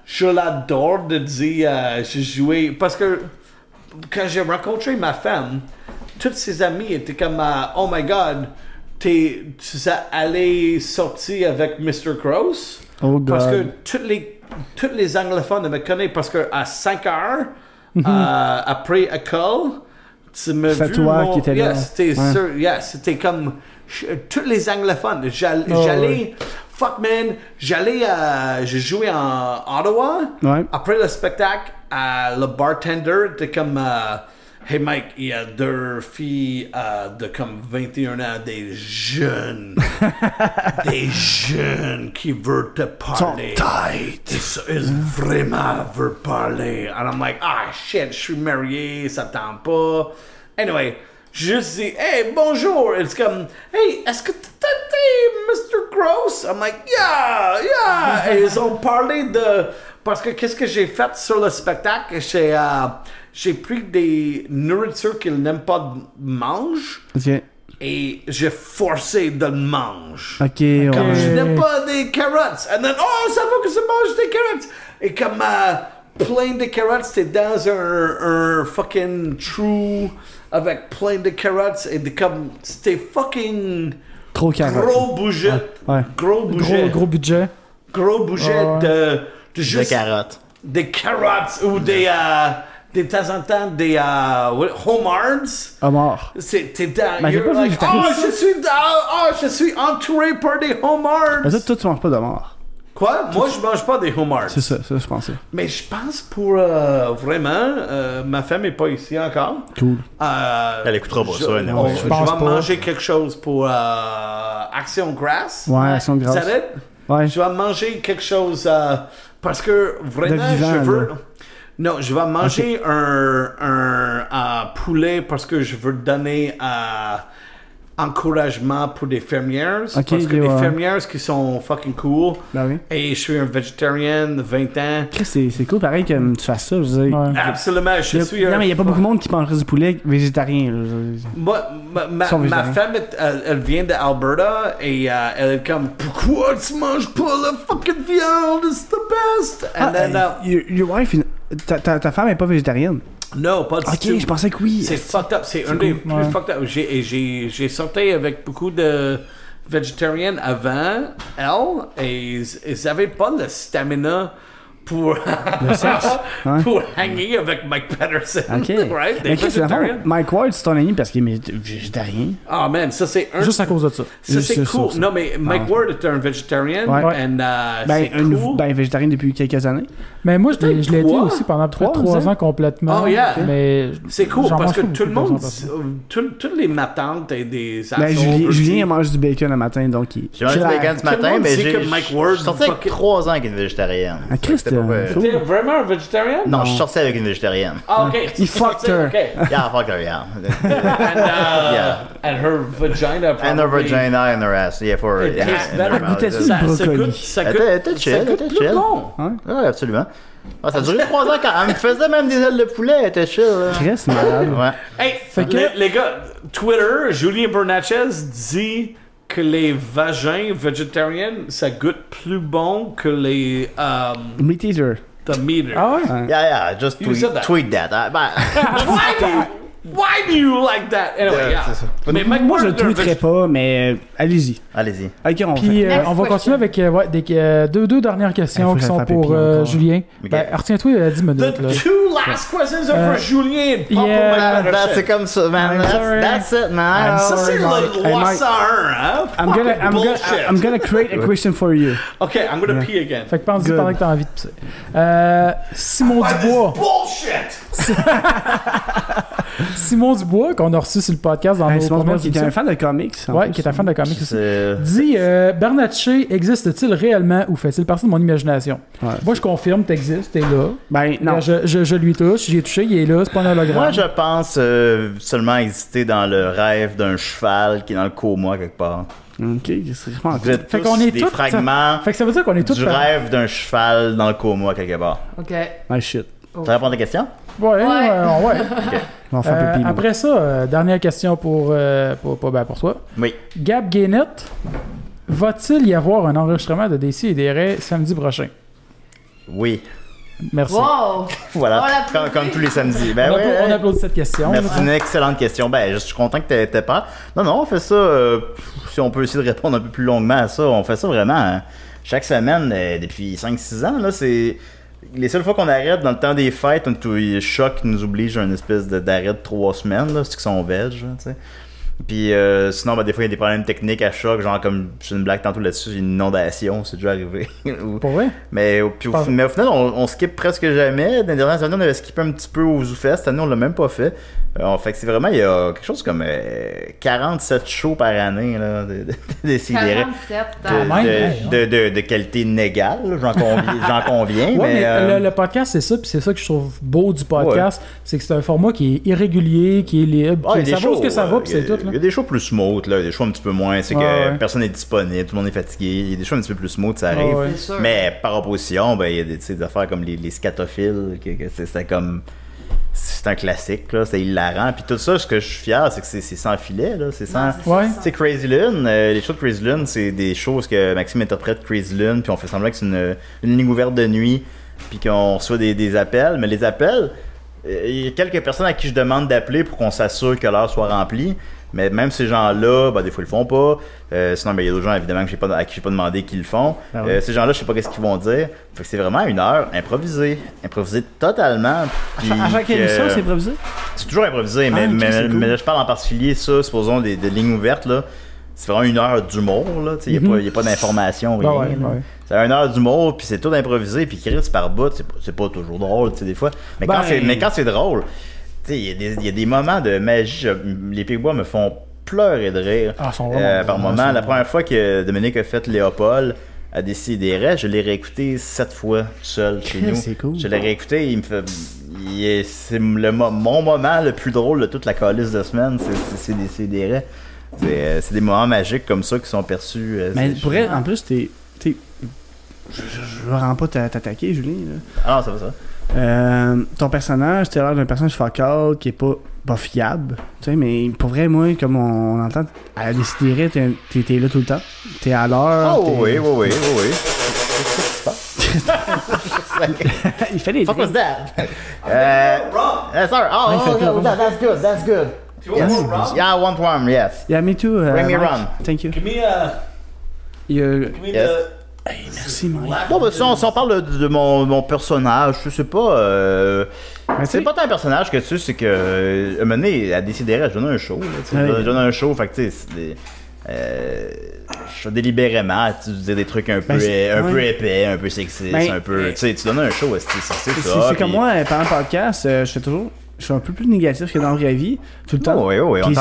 je l'adore de dire, j'ai joué. Parce que quand j'ai rencontré ma femme, toutes ses amies étaient comme oh my god, tu es allé sortir avec Mr. Gross?
Oh god.
Parce que tous les anglophones me connaissent parce que à 5 heures après école, tu me vu
toi qui étais là.
C'était sûr, c'était comme tous les anglophones. J'allais fuck man, j'ai joué en Ottawa.
Ouais.
Après le spectacle, le bartender était comme hey Mike, il y a 2 filles de comme 21 ans, des jeunes qui veulent te parler. Ils vraiment veulent parler. And I'm like, shit, je suis marié, ça tente pas. Anyway, je dis, hey, bonjour. It's comme, hey, est-ce que t'es Mr. gross? I'm like, yeah. Et ils ont parlé de... Parce que qu'est-ce que j'ai fait sur le spectacle? J'ai pris des nourritures qu'ils n'aiment pas manger.
Ok.
Et j'ai forcé de le manger.
Ok, ouais.
Comme je n'aime pas des carottes. And then, ça faut que je mange des carottes. Et comme plein de carottes, c'était dans un fucking trou avec plein de carottes. Et comme, c'était fucking
Trop carotte.
gros budget.
Ouais.
Gros budget.
Gros budget.
Gros budget de juste
De carottes.
des carottes ou de temps en temps des homards.
Homard.
T'es dans.
Ben, j'ai
you're
pas
like,
végétarien.
je suis entouré par des homards.
Mais ça, toi, tu manges pas d'homard.
Quoi? Moi, je mange pas des homards.
C'est ça, je pensais.
Mais je pense pour vraiment, ma femme est pas ici encore.
Cool.
Elle écoutera pas ça, non.
Je
pense
vais
pas.
manger quelque chose pour Action Grass.
Ouais, elles sont grasses.
Is that it?
Ouais.
Je vais manger quelque chose parce que vraiment,
De vivant,
je veux.
là.
Non, je vais manger un poulet parce que je veux donner encouragement pour des fermières.
Ok,
parce que
ouais.
des fermières qui sont fucking cool.
Ben oui.
Et je suis un végétarien de 20 ans.
Chris, c'est cool pareil que tu fasses ça, je veux dire.
Ouais.
Absolument, je suis
Non, mais il y a pas beaucoup de monde qui mangerait du poulet végétarien. Là.
Moi,
Ils sont
ma
végétariens.
femme, elle vient d'Alberta et elle est comme, pourquoi tu manges pas la fucking viande? It's the best! And then,
Your wife, ta femme est pas végétarienne.
no, pas du
Ok,
tout.
je pensais que oui.
C'est fucked up. C'est un des plus
ouais.
fucked up. J'ai sorti avec beaucoup de végétariennes avant elle et ils avaient pas le stamina pour
Ouais.
pour hanging avec Mike Patterson.
Ok.
Right? Des
Mais Chris, dans le fond,
végétariens.
Mike Ward, c'est ton ami parce qu'il est végétarien.
Ah man, ça c'est un.
Juste à cause de ça.
Ça c'est
Juste
cool.
ça.
Non mais Mike
Ah.
Ward est un végétarien
Ouais.
and
Ben,
c'est cool.
végétarien depuis quelques années.
Mais moi, je l'ai été
Trois?
aussi pendant près de 3
3
ans complètement.
Oh, yeah.
Mais
C'est cool
j'en
parce
mange
que
pas
tout le
beaucoup de
monde,
présentation.
toutes les matantes et des
Ben,
assholes
Julien
aussi.
mange du bacon le matin, donc il.
J'ai mangé du bacon ce
Tout le
matin,
monde
mais
sait
j'ai.
que Mike Ward
Je suis sorti avec
fucking-
3 ans avec une végétarienne.
Ah, Christ,
C'était pas vrai.
cool.
T'es vraiment un végétarien?
Non, je suis sorti avec une végétarienne.
Ah, ok.
He fucked her.
Okay.
Yeah, fuck her, yeah.
Yeah. And her vagina
And her
probably-
vagina and her ass. Yeah, for.
It
yeah,
tastes
and
better.
her mouth.
Goûtais-tu
Ça,
le
ça
brocoli?
goûte, ça
Elle
goûte,
était chill,
ça
elle
goûte
était
plus
chill.
bon.
Ouais, absolument. Ah, ça a duré 3 ans quand elle me faisait même des ailes de poulet, elle était chill. Là.
Chris, malade.
Ouais.
Hey,
Fait que-
les gars, Twitter, Julien Bernatchez dit que les vagins végétariens, ça goûte plus bon que les
Meat eater.
the meter.
Ah ouais?
Ouais.
Yeah, just
You said that.
tweet that.
Why do you like that? Anyway,
Yeah,
yeah.
c'est ça.
Mais Mike
Moi, je
Ward
le
est un
tweeterai pas, mais allez-y.
Allez-y.
Ok, on
Puis
fait.
on
Next
va
question.
continuer avec deux dernières questions
faut que
qui
je
sont
fasse
pour
pipi encore.
Julien.
Ok.
Ben, retiens-toi 10 minutes.
The
Là.
two last questions are for Julien. Pas pour
Yeah,
Mike Patterson.
C'est comme ça, man.
I'm sorry.
That's it, man.
Ça, c'est
Mike.
le loi
Mike.
101, hein? Bullshit.
I'm gonna create a question for you.
Okay, I'm gonna pee again.
Fait que pense-y
Good.
pendant que t'as envie de pisser. Simon
What is
Dubois.
bullshit?
Simon Dubois, qu'on a reçu sur le podcast dans
Hey,
nos
Simon
premières
Dubois, qui est un
émissions.
fan de comics. en
Ouais,
plus.
qui est un fan de comics aussi.
C'est-
Dis, Bernatchez existe-t-il réellement ou fait-il partie de mon imagination?
Ouais.
Moi, je confirme, t'existes, t'es là.
Ben, non.
Je lui touche, j'y ai touché, il est là, c'est pas un hologramme.
Moi, je pense seulement exister dans le rêve d'un cheval qui est dans le coma quelque part.
Ok, c'est vraiment
Vous êtes
Fait
tous
qu'on est
des
tous-
fragments
Fait que ça veut dire qu'on est tous...
du rêve d'un cheval dans le coma quelque part.
Ok.
Ah, shit.
Tu réponds à ta question?
Ouais, ouais.
Ouais.
On va faire pipi. moi.
Après ça, dernière question pour toi.
Oui.
Gab Guénette, va-t-il y avoir un enregistrement de DC et des Raies samedi prochain?
Oui.
Merci.
Wow!
Voilà.
On l'applaudit.
Comme tous les samedis. Ben
On,
ouais,
on applaudit cette question.
Merci, c'est une excellente question. Ben, je suis content que t'aies pas. Non, on fait ça. Si on peut essayer de répondre un peu plus longuement à ça, on fait ça vraiment chaque semaine depuis 5-6 ans. Là, c'est les seules fois qu'on arrête dans le temps des fêtes, Choc nous oblige à une espèce d'arrêt de 3 semaines, là, c'est qu'ils sont veg, tu sais. Puis sinon, ben, des fois, il y a des problèmes techniques à Choc, genre comme j'ai une blague tantôt là-dessus, une inondation, c'est déjà arrivé.
Pour vrai?
Mais au final, on skip presque jamais. Dans les dernières années, on avait skippé un petit peu au ZooFest. Cette année, on l'a même pas fait. Fait que c'est vraiment, il y a quelque chose comme 47 shows par année là, de
47.
de qualité inégale, là, j'en conviens.
Ouais,
mais
mais le podcast, c'est ça, puis c'est ça que je trouve beau du podcast, c'est que c'est un format qui est irrégulier, qui est libre,
Ah, il y a
ça
des
vaut ce
shows,
que ça va, puis c'est tout.
Il y a des shows plus smooth, là. Il y a des shows un petit peu moins. C'est que personne n'est disponible, tout le monde est fatigué. Il y a des shows un petit peu plus smooth, ça arrive. Mais par opposition, ben, il y a des affaires comme les scatophiles, que c'était comme. C'est un classique, là, c'est hilarant. Puis tout ça, ce que je suis fier, c'est que c'est sans filet, là. C'est sans. Tu sais, Crazy Lune, les shows de Crazy Lune, c'est des choses que Maxime interprète Crazy Lune, puis on fait semblant que c'est une ligne ouverte de nuit, puis qu'on reçoit des appels. Mais les appels, il y a quelques personnes à qui je demande d'appeler pour qu'on s'assure que l'heure soit remplie. Mais même ces gens-là, ben, des fois, ils le font pas. Sinon, ben, il y a d'autres gens, évidemment, à qui j'ai pas demandé qu'ils le font. Ces gens-là, je sais pas qu'est-ce qu'ils vont dire. Fait que c'est vraiment une heure improvisée. Improvisée totalement. Puis,
à chaque émission, c'est improvisé?
C'est toujours improvisé, mais là, je parle en particulier, ça, supposons des lignes ouvertes, là. C'est vraiment une heure d'humour, là. Il n'y a pas d'information, rien. C'est une heure d'humour, puis c'est tout improvisé, puis Chris par bout, c'est pas toujours drôle, des fois. Mais quand c'est drôle, il y a des moments de magie. Les Pigbois me font pleurer de rire par moment. La première fois que Dominique a fait Léopold à Décideret, je l'ai réécouté 7 fois tout seul chez nous.
C'est cool.
Je l'ai réécouté, c'est mon moment le plus drôle de toute la calice de semaine, c'est Décideret. C'est des moments magiques comme ça qui sont perçus.
Mais pour elle, en plus, je veux vraiment pas t'attaquer, Julien. Là.
Ah non, ça va ça.
Ton personnage, t'as l'air d'un personnage focal qui est pas fiable. Tu sais, mais pour vrai, moi, comme on entend, à Décideret, t'es là tout le temps. T'es à l'heure.
Oh oui.
Il fait des
trucs. Fuck was that? Sorry. That's good. Yes. Yeah, I want one, yes.
Yeah, me too.
Bring me run.
Thank you.
Give me
yes.
Hey, merci, Mike.
Bon, si on parle de mon personnage, je sais pas. C'est pas tant un personnage que tu sais, c'est que. Un moment donné, à Décideret, je donnais un show. Je donnais un show, fait que tu sais, je fais délibérément, tu dis des trucs un peu épais, un peu sexistes, un peu. Tu sais, tu donnes un show, c'est ça.
C'est comme moi, pendant le podcast, je suis un peu plus négatif que dans la vraie vie, tout le temps.
Oui, on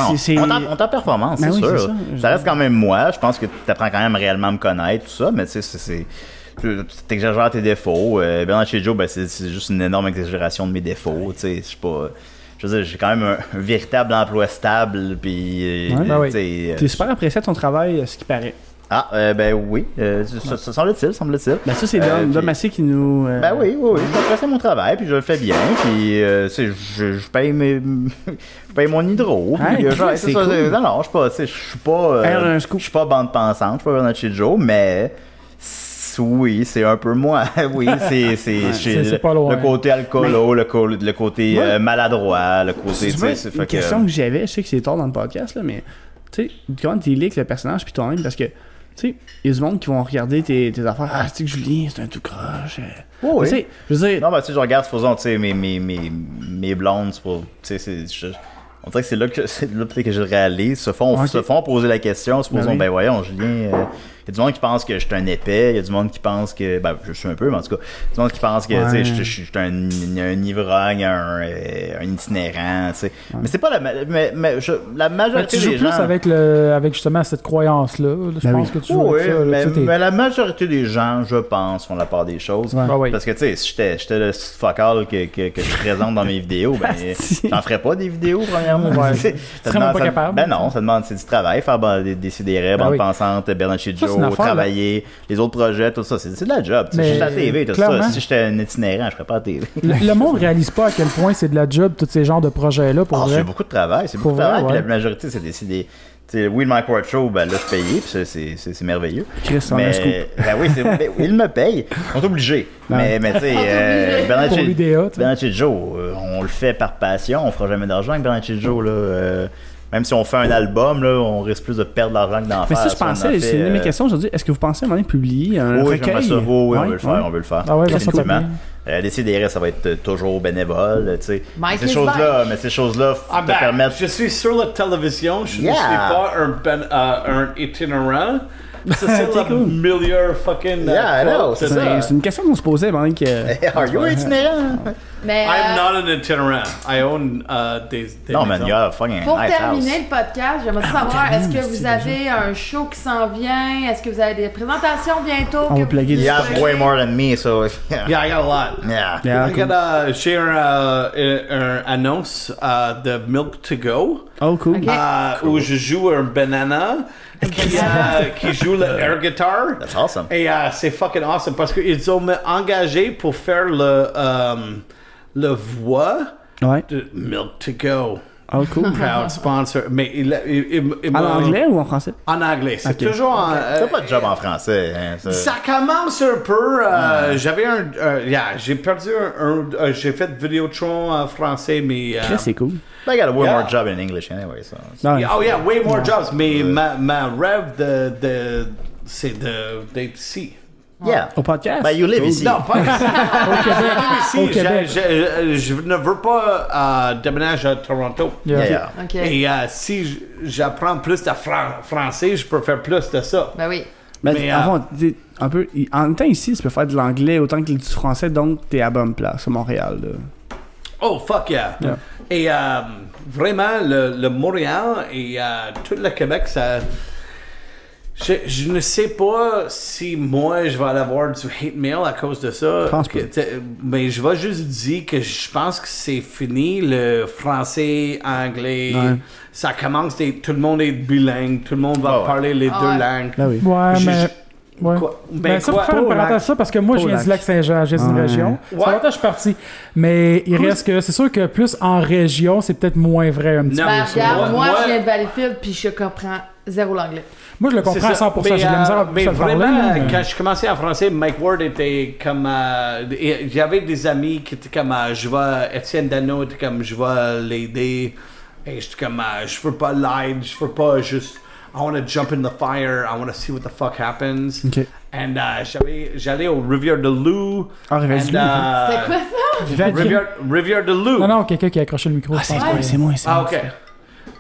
t'en performance, c'est sûr. Ça reste quand même moi. Je pense que tu apprends quand même réellement à me connaître, tout ça, mais tu sais, t'exagères tes défauts. Bernard chez Joe, ben, c'est juste une énorme exagération de mes défauts. Tu sais, je suis pas. Je veux dire, j'ai quand même un véritable emploi stable, puis.
T'es super apprécié de ton travail, ce qui paraît.
Ah, ben oui. Ça semble-t-il.
Ben ça, c'est Dom Massé qui nous...
Ben oui. J'apprécie mon travail, puis je le fais bien, puis je paye je paye mon hydro. Puis,
c'est cool.
Non, je suis pas bande pensante, je suis pas Bernard chez Joe, mais... Oui, c'est un peu moi. Oui, c'est
pas loin.
Le côté alcoolo, le côté maladroit, le côté...
C'est une question que j'avais, je sais que c'est tard dans le podcast, là, mais... Tu sais, comment tu lis le personnage puis toi-même, parce que, tu sais, il y a du monde qui vont regarder tes affaires. Ah, tu sais que Julien, c'est un tout croche.
Oui.
Tu sais, je veux dire...
Non, mais tu sais, je regarde, supposons, tu sais, mes blondes, tu sais, on dirait que c'est là peut-être que je le réalise. Se font poser la question, supposons, ben voyons, Julien... Il y a du monde qui pense que je suis un épais, il y a du monde qui pense que... Ben, je suis un peu, mais en tout cas, il y a du monde qui pense que, tu sais, je suis un ivrogne, un itinérant, tu sais. Mais c'est pas la majorité
des gens... Tu joues plus avec justement cette croyance-là. Je pense que tu joues avec ça.
Mais la majorité des gens, je pense, font la part des choses. Parce que, tu sais, si j'étais le focal que je présente dans mes vidéos, ben, j'en ferais pas des vidéos, premièrement.
Tu serais même pas capable.
Ben non, ça demande, c'est du travail, faire Décideret, Bande Pensante, Bernard chez Joe, travailler, les autres projets, tout ça, c'est de la job. Je suis à la TV, tout ça. Si j'étais un itinérant, je ferais pas la TV.
Le monde réalise pas à quel point c'est de la job, tous ces genres de projets-là, pour vrai.
C'est beaucoup de travail, puis la majorité, c'est décidé. Oui, le Mike Ward Show, ben là, je payais, puis c'est merveilleux.
Chris, on a un scoop.
Ben oui, il me paye. On est obligés. Mais tu sais, Bernard chez Joe, on le fait par passion. On fera jamais d'argent avec Bernard chez Joe, là. Même si on fait un album, là, on risque plus de perdre de l'argent que d'en faire.
Mais ça, je pensais, c'est une de mes questions aujourd'hui. Est-ce que vous pensez à un moment donné publier un recueil?
Oui, on veut le faire.
Ah ouais,
effectivement. Décideret, ça va être toujours bénévole, tu sais. Mais ces choses-là te permettent...
Je suis sur la télévision, je ne suis pas un itinérant. Ça, c'est la meilleure fucking...
Yeah, I know, c'est ça.
C'est une question qu'on se posait, Mike.
Are you itinérant?
Mais,
I'm not an itinerant. I own des
Non, man,
maisons.
you got a fucking
pour
nice
terminer
house.
le podcast, j'aimerais savoir, est-ce que vous
c'est
avez un show qui s'en vient? Est-ce que vous avez des présentations bientôt?
On va plugger
You have way more than me, so yeah.
Yeah, I got a lot.
Yeah.
Yeah,
I
cool.
got j'ai un annonce de Milk to Go
Oh, cool.
Ok.
où je joue un banana qui joue le air guitar.
That's awesome.
Et c'est fucking awesome parce qu'ils ont engagé pour faire le voix
Ouais.
de Milk to Go.
Oh, cool.
Proud sponsor. Mais il
En anglais ou en français?
En anglais. C'est
Ok.
toujours en.
T'as pas de job en français. Hein, ça.
Ça commence un peu. J'avais j'ai perdu j'ai fait Vidéotron en français, mais.
Chris, c'est cool.
I got a way
Yeah.
more job in English anyway, so.
Non,
Oh yeah, way more jobs. Mais ma rêve c'est d'être ici.
Yeah.
Au podcast?
Ben, you live
Cool.
ici.
Non, pas ici.
Au
Ici,
Québec.
je ne veux pas déménager à Toronto.
Yeah, yeah.
Ok.
Et si j'apprends plus de français, je peux faire plus de ça.
Ben oui.
Mais,
avant, un peu, en même temps, ici, tu peux faire de l'anglais autant que du français, donc t'es à bonne place, à Montréal. Là.
Oh, fuck yeah.
Yeah.
Et vraiment, le Montréal et tout le Québec, ça... Je ne sais pas si moi, je vais aller avoir du hate mail à cause de ça.
Je pense pas.
Mais je vais juste dire que je pense que c'est fini, le français, anglais.
Ouais.
Ça commence, tout le monde est bilingue, tout le monde va
Oh, ouais.
parler les
Ah
deux
ouais.
langues.
Là, oui.
Ouais,
Je-
mais. Ouais.
Quoi?
Ben, ça,
quoi?
pour faire une
Pas au
parenthèse,
lac.
ça, parce que moi, je
Pas au
viens du
lac.
lac Saint-Jean, j'ai une
Ouais.
région. Ça
Ouais.
fait longtemps que je suis parti. Mais il reste que, c'est sûr que plus en région, c'est peut-être moins vrai un petit
Non,
peu.
Ben,
ça.
regarde, moi,
moi-
je viens de Valleyfield, puis je comprends zéro l'anglais.
Moi, je le comprends à 100%. J'ai de la misère à
mais
le parler.
vraiment,
là, mais-
quand je commençais en français, Mike Ward était comme... J'avais des amis qui étaient comme... je vais... Étienne Dano était comme... Je vais l'aider. Et j'étais comme... je veux pas l'aide. Je veux pas juste... I want to jump in the fire. I want to see what the fuck happens.
Ok.
And j'allais au Rivière-de-Loup.
Ah, Rivière-du-Loup,
And,
C'est quoi ça?
Rivière-de-Loup.
Non, non, quelqu'un qui a accroché le micro.
Ah,
je
c'est
pense.
moi, c'est moi, c'est
Ah,
moi.
ok.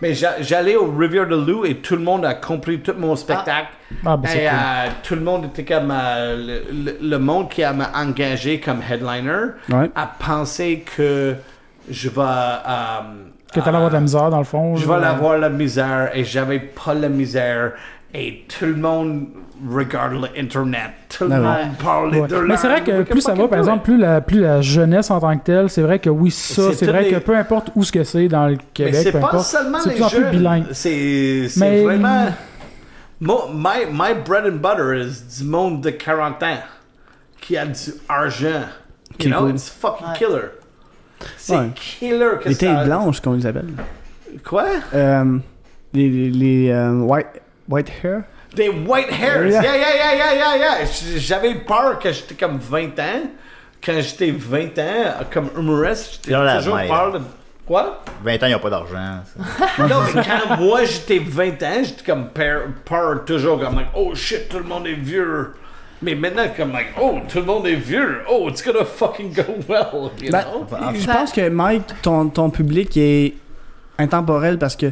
Mais j'allais au Rivière-de-Loup et tout le monde a compris tout mon spectacle.
Ah, ben, c'est
Et
cool.
tout le monde était comme... le monde qui m'a engagé comme headliner
Ouais.
a pensé que je vais...
Que t'allais avoir de la misère, dans le fond.
je
là.
vais avoir la misère et j'avais pas la misère. Et tout le monde regarde l'Internet. Tout le
Ah ouais.
monde parle les
Ouais.
deux langues.
Mais c'est vrai que
We can
plus ça va,
fucking
par
do
exemple,
it.
plus la jeunesse en tant que telle, c'est vrai que oui, ça,
C'est
c'est
toutes
vrai
les-
que peu importe où ce que c'est dans le
Mais
Québec,
c'est
peu
pas
importe,
seulement
c'est de
les
plus en plus
jeunes.
bilingue.
C'est
Mais-
vraiment... My bread and butter is du monde de 40 ans qui a du argent.
Qui
You know,
cool.
it's fucking
Ouais.
killer. C'est
Ouais.
killer que
Les
ça...
têtes blanches, comme on les appelle.
Quoi?
Les white hair.
Des white hairs.
Yeah.
Yeah. J'avais peur que j'étais comme 20 ans. Quand j'étais 20 ans, comme humoriste, j'étais
You're not
toujours
mad.
peur de... Quoi?
20 ans, ils n'ont pas d'argent. ça.
Non, mais quand moi j'étais 20 ans, j'étais comme peur toujours, comme like, oh shit, tout le monde est vieux. Mais maintenant, comme like, oh, tout le monde est vieux. Oh, it's gonna fucking go well, you
Ben,
know?
je pense que Mike, ton public est intemporel parce que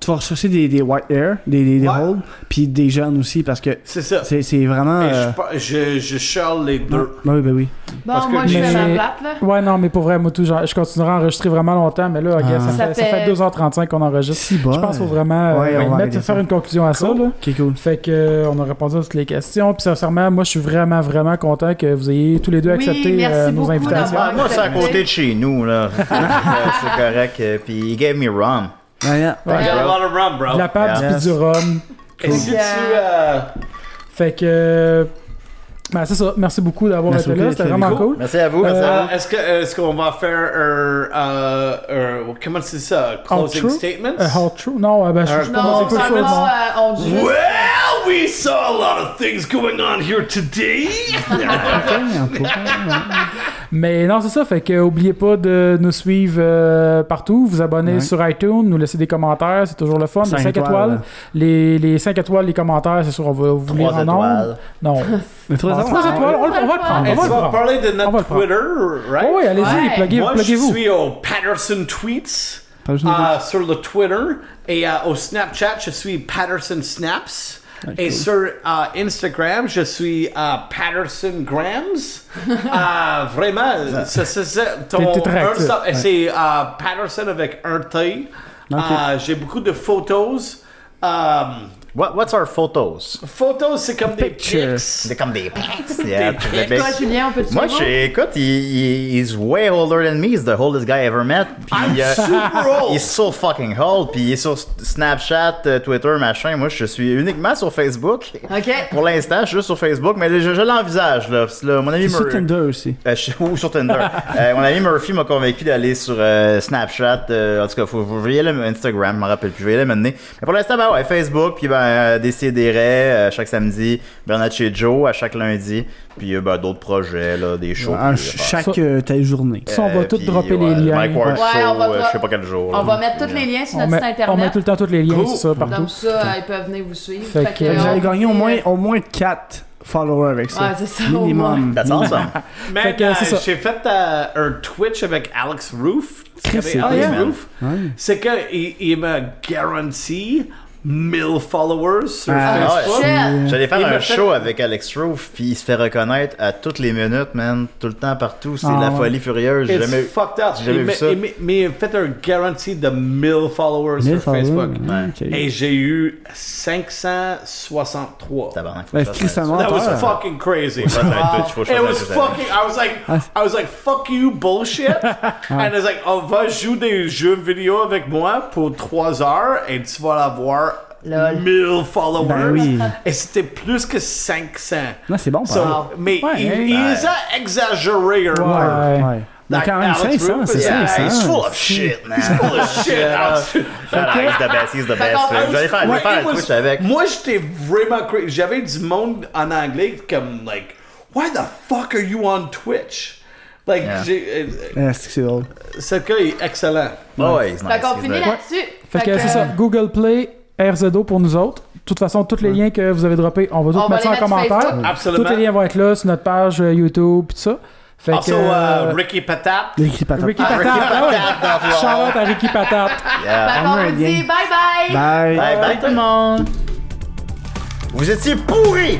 tu vas rechercher des white hair, des
Ouais.
old, puis des jeunes aussi parce que
C'est ça.
c'est vraiment.
Et je charle les deux.
Ben oui, ben oui.
Parce
Bon,
que-
moi, je fais ma
Mais-
plate, là.
Ouais, non, mais pour vrai, moi, tout, genre, je continuerai à enregistrer vraiment longtemps, mais là, regarde,
Ah.
ça fait 2h35 qu'on enregistre.
Si bon.
Je pense qu'il faut vraiment
Ouais, on va arrêter
faire
ça.
une conclusion à ça. Là.
Ok, cool.
Fait que on a répondu à toutes les questions. Puis sincèrement, moi, je suis vraiment, vraiment content que vous ayez tous les deux
Oui,
accepté
merci
nos
beaucoup
invitations.
d'avoir-
Moi, c'est à côté de chez nous, là. C'est correct. Puis, he gave me rum.
Ouais, yeah.
I got a lot of rum, bro.
De la pâte,
Yeah.
puis du rhum.
Et si tu...
Fait que... Ben, c'est ça. Merci beaucoup d'avoir
Merci
été là.
beaucoup,
C'était
Kevin.
vraiment cool.
Merci à vous. Merci à vous.
Est-ce qu'on va faire comment c'est ça? Closing
Outro?
statements?
Hot true? Non, ben, je suis pas
Non,
un peu
ça
chaud, non.
va, on dit juste...
Well, we saw a lot of things going on here today.
Mais non, c'est ça. Fait que oubliez pas de nous suivre partout, vous abonner
Ouais.
sur iTunes, nous laisser des commentaires, c'est toujours le fun. Les
5
5
étoiles.
étoiles. Les 5 étoiles, les commentaires, c'est sûr, on va vous lire
3
en nombre.
étoiles.
Non.
Mais 3
3 étoiles, on va le prendre.
Et
On va
tu
le
vas
prendre.
parler de
On va
notre
le prendre.
Twitter, right?
Oui, allez-y,
Ouais.
Moi, je
pluguez-vous.
suis au Patterson Tweets sur le Twitter et au Snapchat, je suis Patterson Snaps. Et sur Instagram, je suis Patterson Grams. Vraiment, c'est ton
T'es très actif, ouais.
c'est Patterson avec un T. J'ai beaucoup de photos.
What's our photos?
Photos, c'est comme des
Pictures.
pics.
C'est comme des pics. Yeah,
Et toi, Julien, on peut te
Moi,
suivre?
écoute, he's way older than me. He's the oldest guy I ever met. Puis,
super old.
He's so fucking old. Puis il est sur Snapchat, Twitter, machin. Moi, je suis uniquement sur Facebook.
OK.
Pour l'instant, je suis juste sur Facebook, mais je l'envisage. Là. Parce que là, mon ami
Sur Tinder aussi.
ou sur Tinder. Mon ami Murphy m'a convaincu d'aller sur Snapchat. En tout cas, faut y aller Instagram, je me rappelle plus. Je vais y aller mener. Mais pour l'instant, ben ouais, Facebook, puis Décideret, chaque samedi, Bernard chez Joe, à chaque lundi, puis d'autres projets, là, des shows.
Chaque telle journée.
Ça, on va tout
Puis,
dropper les liens.
Mike Ward
Ouais,
Show,
on va
je sais pas quel jour.
On
là.
va mettre tous les liens sur notre site internet.
On met tout le temps tous les liens,
Cool.
c'est ça, partout.
Comme ça, ils peuvent venir vous suivre.
Fait que,
Vous
on
avez gagné
dit,
au moins 4 followers avec ça.
Ouais, c'est ça, au
Minimum.
That's awesome.
Man,
Fait que c'est ça.
j'ai fait un Twitch avec Alex Roof.
Chris, c'est
Alex
cool,
Roof.
Ouais.
C'est qu'il me garantit 1000 followers sur
Ah,
Facebook.
Shit.
J'allais faire
Il
un
m'a fait-
show avec Alex Roof, puis il se fait reconnaître à toutes les minutes, man. Tout le temps, partout. C'est la
ouais.
folie furieuse. J'ai
It's
jamais...
fucked up.
j'ai jamais vu ça.
Mais il a fait un garantie de 1000 followers
1000
sur Facebook.
followers, ok.
Et j'ai eu 563.
Tabarnak, faut
Ben,
que je fasse
Chris,
un-
ça
That was
menteur.
fucking crazy.
Faut que je fasse un Twitch, faut que je
It
fasse un
was
Twitch.
fucking. I was like, fuck you, bullshit. And it's like, on va jouer des jeux vidéo avec moi pour 3 heures et tu vas avoir
Lol.
1000 followers.
Ben oui.
Et c'était plus que 500.
Non, c'est bon,
So,
par
mais
Ouais,
il les a exagérés un peu.
Ouais. Mais
Like
quand même,
Alex
500,
Roof,
c'est
yeah,
500.
He's full of shit, man.
Full of shit.
He's the best, he's the best.
qu'on-
Je vais aller faire un Twitch avec.
Moi, j'étais vraiment crazy. J'avais du monde en anglais comme, like, why the fuck are you on Twitch? Like,
Yeah.
C'est drôle.
ce gars est excellent.
Oh, ouais, he's nice.
Fait qu'on
he's
finit
nice.
là-dessus.
Fait que c'est ça, Google Play, RZO pour nous autres. De toute façon, tous les liens que vous avez droppés, on va tous
On va
mettre ça en
les mettre sur
commentaire.
Facebook.
Absolument.
Tous les liens vont être là sur notre page YouTube et tout ça. Fait
Also,
que,
Ricky Patat.
L'écrit patate.
Ricky Patate, ah ouais. Shout-out à Ricky Patate.
Yeah.
Fait qu'on
on a un
vous dit
lien.
bye bye!
Bye.
Bye bye tout le monde. Vous étiez pourris.